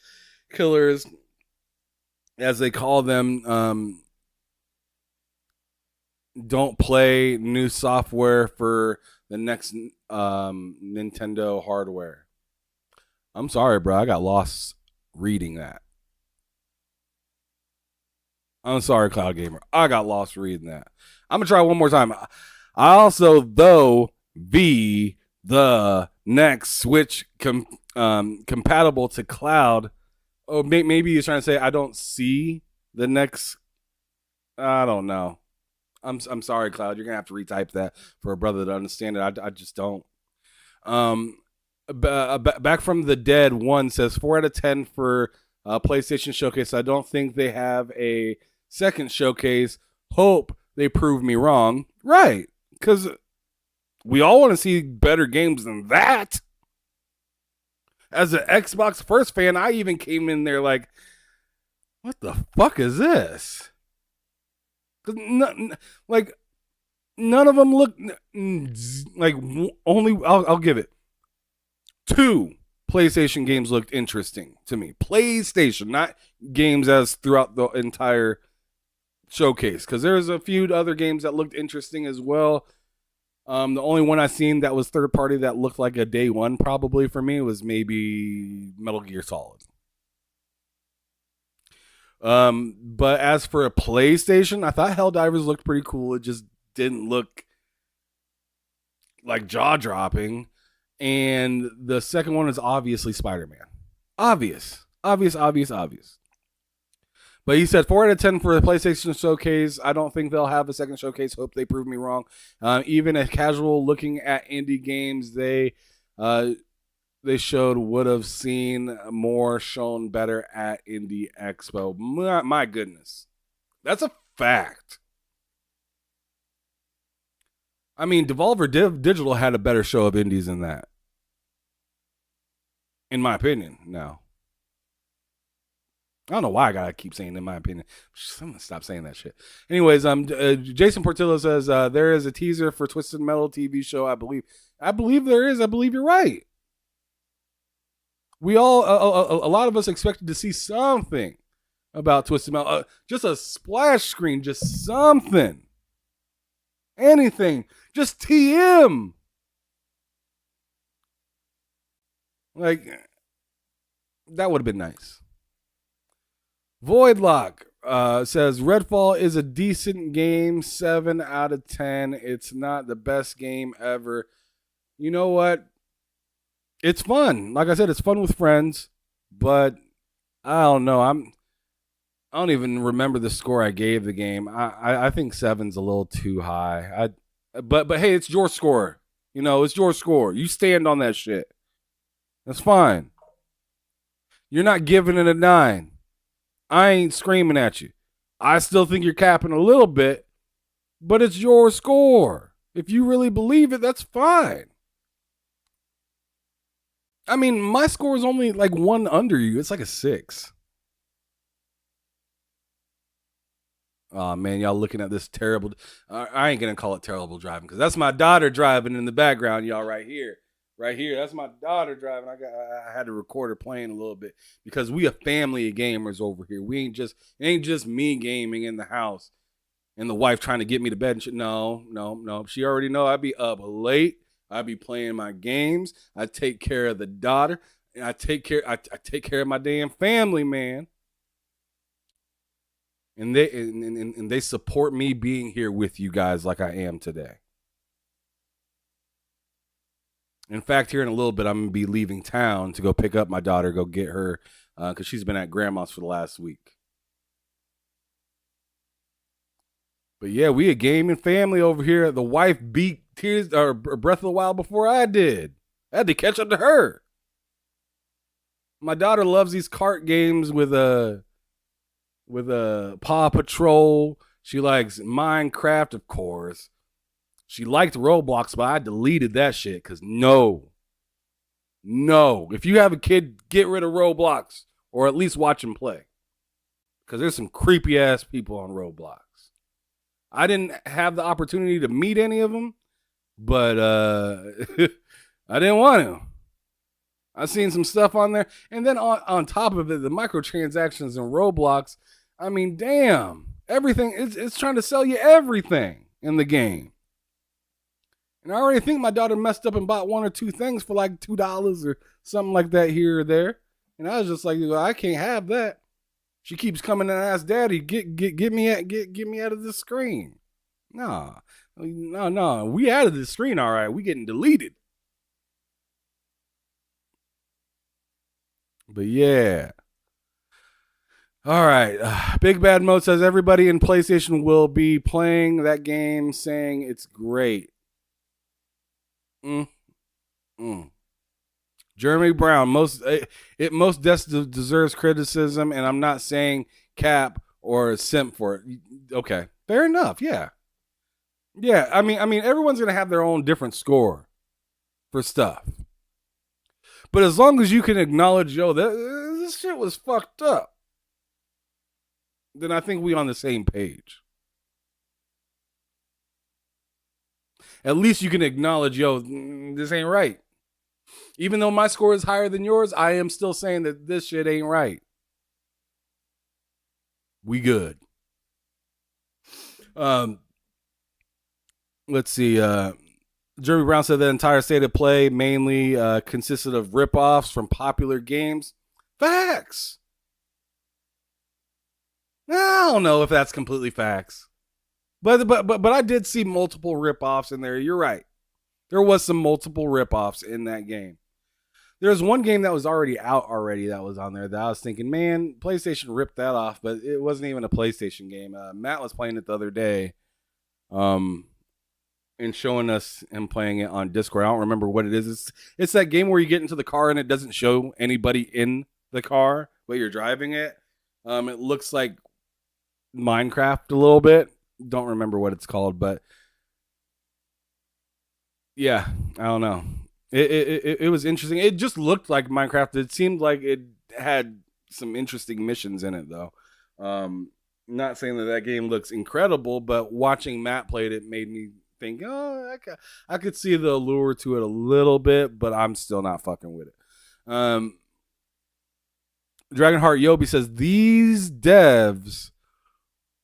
killers, as they call them, don't play new software for the next Nintendo hardware. I'm sorry, bro. I got lost reading that. I'm sorry, Cloud Gamer. I got lost reading that. I'm going to try one more time. I also, though, the next Switch compatible to cloud. Oh, maybe he's trying to say I don't see the next. I don't know. I'm sorry, Cloud. You're going to have to retype that for a brother to understand it. I just don't. Back from the Dead 1 says 4 out of 10 for PlayStation Showcase. I don't think they have a second showcase. Hope they prove me wrong. Right. Because we all want to see better games than that. As an Xbox First fan, I even came in there like, what the fuck is this? Like, none of them look like, only, I'll give it. 2 PlayStation games looked interesting to me. PlayStation, not games as throughout the entire showcase. Because there's a few other games that looked interesting as well. The only one I seen that was third party that looked like a day one probably for me was maybe Metal Gear Solid. But as for a PlayStation, I thought Helldivers looked pretty cool. It just didn't look like jaw-dropping. And the second one is obviously Spider-Man. Obvious. But he said 4 out of 10 for the PlayStation Showcase. I don't think they'll have a second showcase. Hope they prove me wrong. Even a casual looking at indie games they showed would have seen more shown better at Indie Expo. My goodness. That's a fact. I mean, Devolver Digital had a better show of indies than that. In my opinion, now. I don't know why I gotta keep saying in my opinion. I'm gonna stop saying that shit. Anyways, Jason Portillo says there is a teaser for Twisted Metal TV show. I believe there is. I believe you're right. We all, a lot of us expected to see something about Twisted Metal, just a splash screen, just something, anything, just TM. Like, that would have been nice. Voidlock says Redfall is a decent game, 7 out of 10. It's not the best game ever. You know what? It's fun. Like I said, it's fun with friends, but I don't know. I don't even remember the score I gave the game. I think 7's a little too high. But hey, it's your score. You know, it's your score. You stand on that shit. That's fine. You're not giving it a 9. I ain't screaming at you. I still think you're capping a little bit, but it's your score. If you really believe it, that's fine. I mean, my score is only like 1 under you. It's like a 6. Oh, man, y'all looking at this terrible. I ain't going to call it terrible driving because that's my daughter driving in the background, y'all, right here. Right here. That's my daughter driving. I had to record her playing a little bit because we a family of gamers over here. It ain't just me gaming in the house and the wife trying to get me to bed and shit. No. She already know I be up late. I be playing my games. I take care of the daughter. And I take care of my damn family, man. And they support me being here with you guys like I am today. In fact, here in a little bit, I'm going to be leaving town to go pick up my daughter, go get her, because she's been at grandma's for the last week. But yeah, we a gaming family over here. The wife beat Breath of the Wild before I did. I had to catch up to her. My daughter loves these kart games with Paw Patrol. She likes Minecraft, of course. She liked Roblox, but I deleted that shit because no. If you have a kid, get rid of Roblox or at least watch him play because there's some creepy ass people on Roblox. I didn't have the opportunity to meet any of them, but I didn't want to. I've seen some stuff on there. And then on top of it, the microtransactions in Roblox, I mean, damn, everything, it's trying to sell you everything in the game. And I already think my daughter messed up and bought 1 or 2 things for like $2 or something like that here or there. And I was just like, well, I can't have that. She keeps coming and asks Daddy, get me out of this screen. No. We out of this screen, all right. We getting deleted. But yeah. All right. Big Bad Mo says everybody in PlayStation will be playing that game, saying it's great. Jeremy Brown, it most deserves criticism, and I'm not saying cap or simp for it. Okay, fair enough. Yeah. I mean, everyone's gonna have their own different score for stuff, but as long as you can acknowledge, this shit was fucked up, then I think we on the same page. At least you can acknowledge, this ain't right. Even though my score is higher than yours, I am still saying that this shit ain't right. We good. Let's see. Jeremy Brown said the entire state of play mainly consisted of ripoffs from popular games. Facts. I don't know if that's completely facts. But I did see multiple ripoffs in there. You're right. There was some multiple ripoffs in that game. There's one game that was already out that was on there that I was thinking, man, PlayStation ripped that off, but it wasn't even a PlayStation game. Matt was playing it the other day, and showing us him playing it on Discord. I don't remember what it is. It's that game where you get into the car and it doesn't show anybody in the car, but you're driving it. It looks like Minecraft a little bit. Don't remember what it's called, but yeah, I don't know. It was interesting. It just looked like Minecraft. It seemed like it had some interesting missions in it, though. Not saying that game looks incredible, but watching Matt play it made me think, I could see the allure to it a little bit, but I'm still not fucking with it. Dragonheart Yobi says, these devs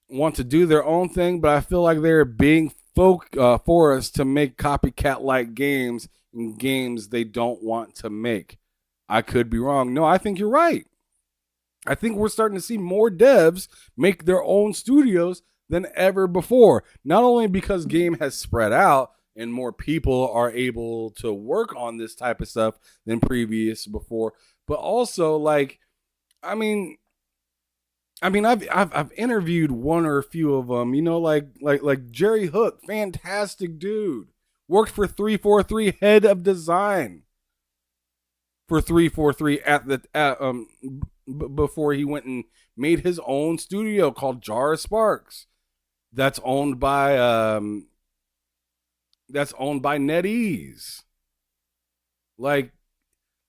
want to do their own thing, but I feel like they're being forced to make copycat-like games in games they don't want to make. I could be wrong. No, I think you're right. I think we're starting to see more devs make their own studios than ever before. Not only because game has spread out and more people are able to work on this type of stuff than previous before, but also like, I mean, I've interviewed one or a few of them, you know, like Jerry Hook, fantastic dude, worked for 343, head of design for 343 before he went and made his own studio called Jar of Sparks. That's owned by NetEase. Like,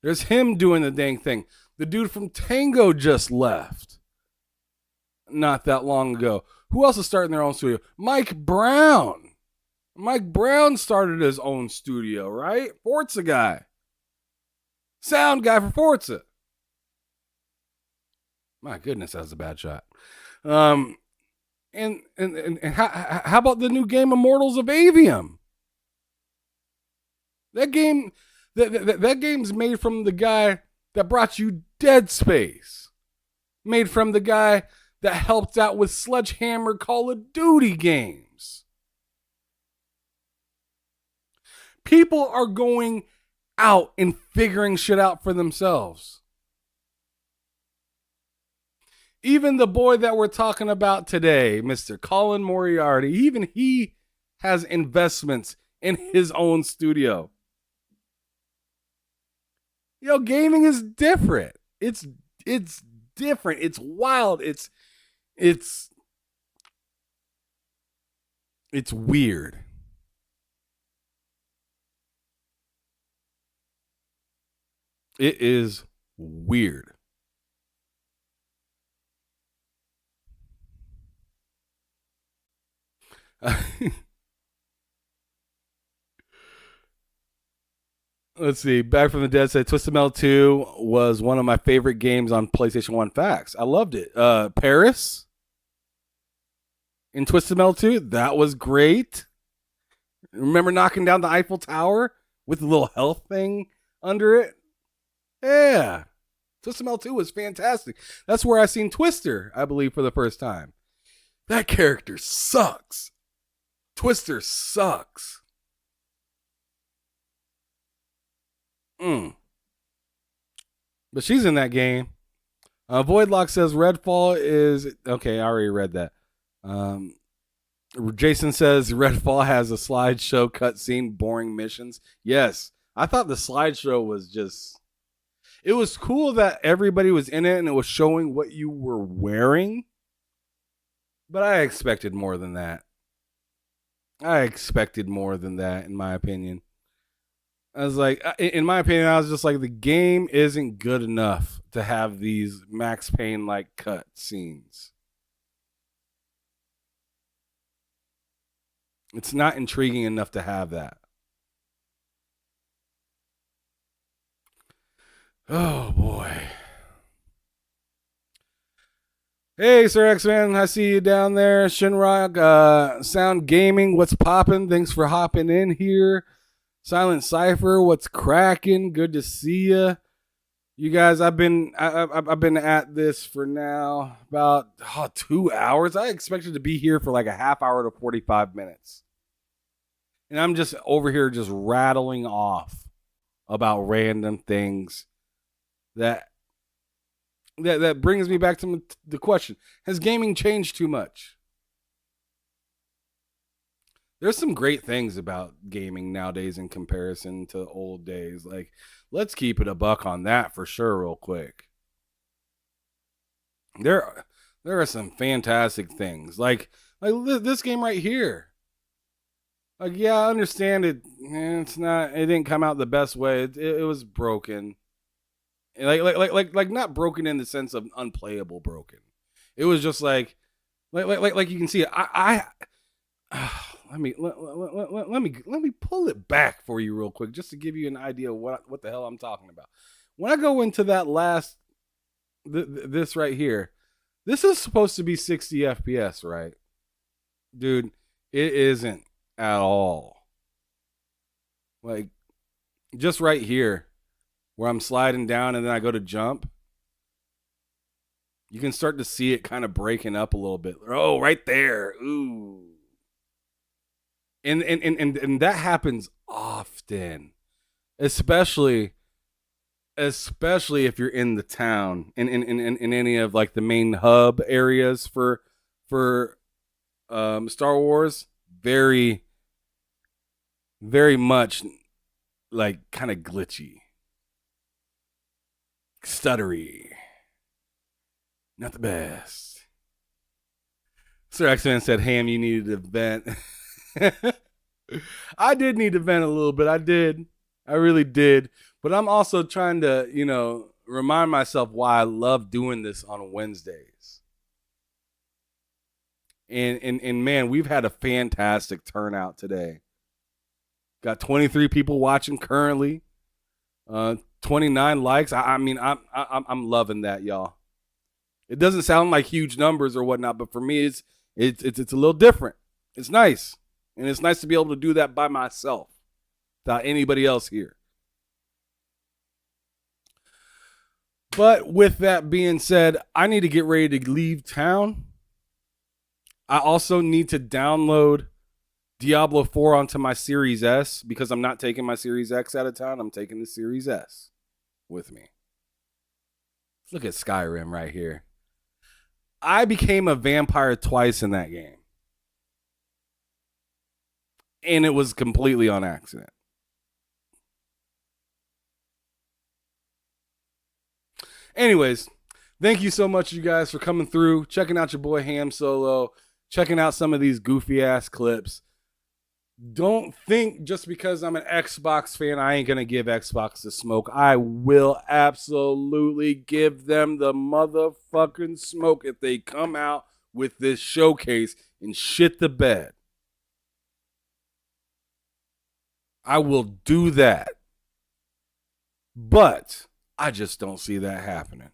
there's him doing the dang thing. The dude from Tango just left not that long ago. Who else is starting their own studio? Mike Brown. Mike Brown started his own studio, right? Forza guy. Sound guy for Forza. My goodness, that was a bad shot. And how about the new game Immortals of Avium? That game, that game's made from the guy that brought you Dead Space. Made from the guy that helped out with Sledgehammer Call of Duty games. People are going out and figuring shit out for themselves. Even the boy that we're talking about today, Mr. Colin Moriarty, even he has investments in his own studio. Yo, gaming is different. It's different. It's wild. It's weird. It is weird. Let's see. Back from the Dead said Twisted Metal 2 was one of my favorite games on PlayStation 1. Facts. I loved it. Paris in Twisted Metal 2, that was great. Remember knocking down the Eiffel Tower with the little health thing under it? Yeah. Twisted Metal 2 was fantastic. That's where I seen Twister, I believe, for the first time. That character sucks. Twister sucks. But she's in that game. Voidlock says Redfall is... Okay, I already read that. Jason says Redfall has a slideshow cutscene, boring missions. Yes. I thought the slideshow was just... It was cool that everybody was in it and it was showing what you were wearing. But I expected more than that. In my opinion. I was like, in my opinion, I was just like, the game isn't good enough to have these Max Payne-like cut scenes. It's not intriguing enough to have that. Oh, boy. Hey, Sir X-Man, I see you down there. Shinrock, Sound Gaming, what's poppin'? Thanks for hopping in here. Silent Cypher, what's cracking? Good to see you. You guys, I've been at this for now about 2 hours. I expected to be here for like a half hour to 45 minutes. And I'm just over here just rattling off about random things that brings me back to the question. Has gaming changed too much? There's some great things about gaming nowadays in comparison to old days. Like, let's keep it a buck on that for sure real quick. There are some fantastic things. Like this game right here. Like, yeah, I understand it. It didn't come out the best way. It was broken. Like not broken in the sense of unplayable broken. It was just like you can see it. Let me pull it back for you real quick just to give you an idea of what the hell I'm talking about. When I go into that last this right here, this is supposed to be 60 FPS, right? Dude, it isn't at all. Like, just right here where I'm sliding down and then I go to jump. You can start to see it kind of breaking up a little bit. Oh, right there. Ooh. And that happens often. Especially if you're in the town in any of like the main hub areas for Star Wars. Very, very much like kind of glitchy, stuttery. Not the best. Sir X-Man said, Ham, you needed to vent. I did need to vent a little bit. I did. I really did. But I'm also trying to, remind myself why I love doing this on Wednesdays. And man, we've had a fantastic turnout today. Got 23 people watching currently. 29 likes. I'm loving that, y'all. It doesn't sound like huge numbers or whatnot, but for me, it's a little different. It's nice, and it's nice to be able to do that by myself, without anybody else here. But with that being said, I need to get ready to leave town. I also need to download Diablo 4 onto my Series S because I'm not taking my Series X out of town. I'm taking the Series S with me. Look at Skyrim right here. I became a vampire twice in that game. And it was completely on accident. Anyways, thank you so much, you guys, for coming through, checking out your boy Ham Solo, checking out some of these goofy-ass clips. Don't think just because I'm an Xbox fan, I ain't going to give Xbox the smoke. I will absolutely give them the motherfucking smoke if they come out with this showcase and shit the bed. I will do that. But I just don't see that happening.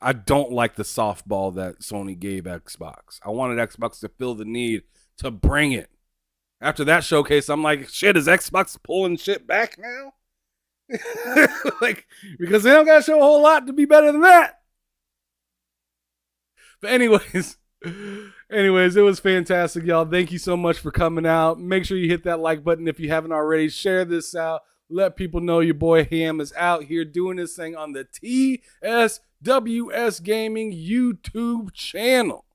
I don't like the softball that Sony gave Xbox. I wanted Xbox to feel the need to bring it. After that showcase, I'm like, shit, is Xbox pulling shit back now? Because they don't got to show a whole lot to be better than that. But anyways, it was fantastic, y'all. Thank you so much for coming out. Make sure you hit that like button if you haven't already. Share this out. Let people know your boy Ham is out here doing this thing on the TSWS Gaming YouTube channel.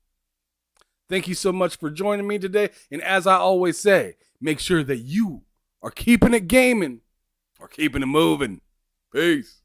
Thank you so much for joining me today. And as I always say, make sure that you are keeping it gaming or keeping it moving. Peace.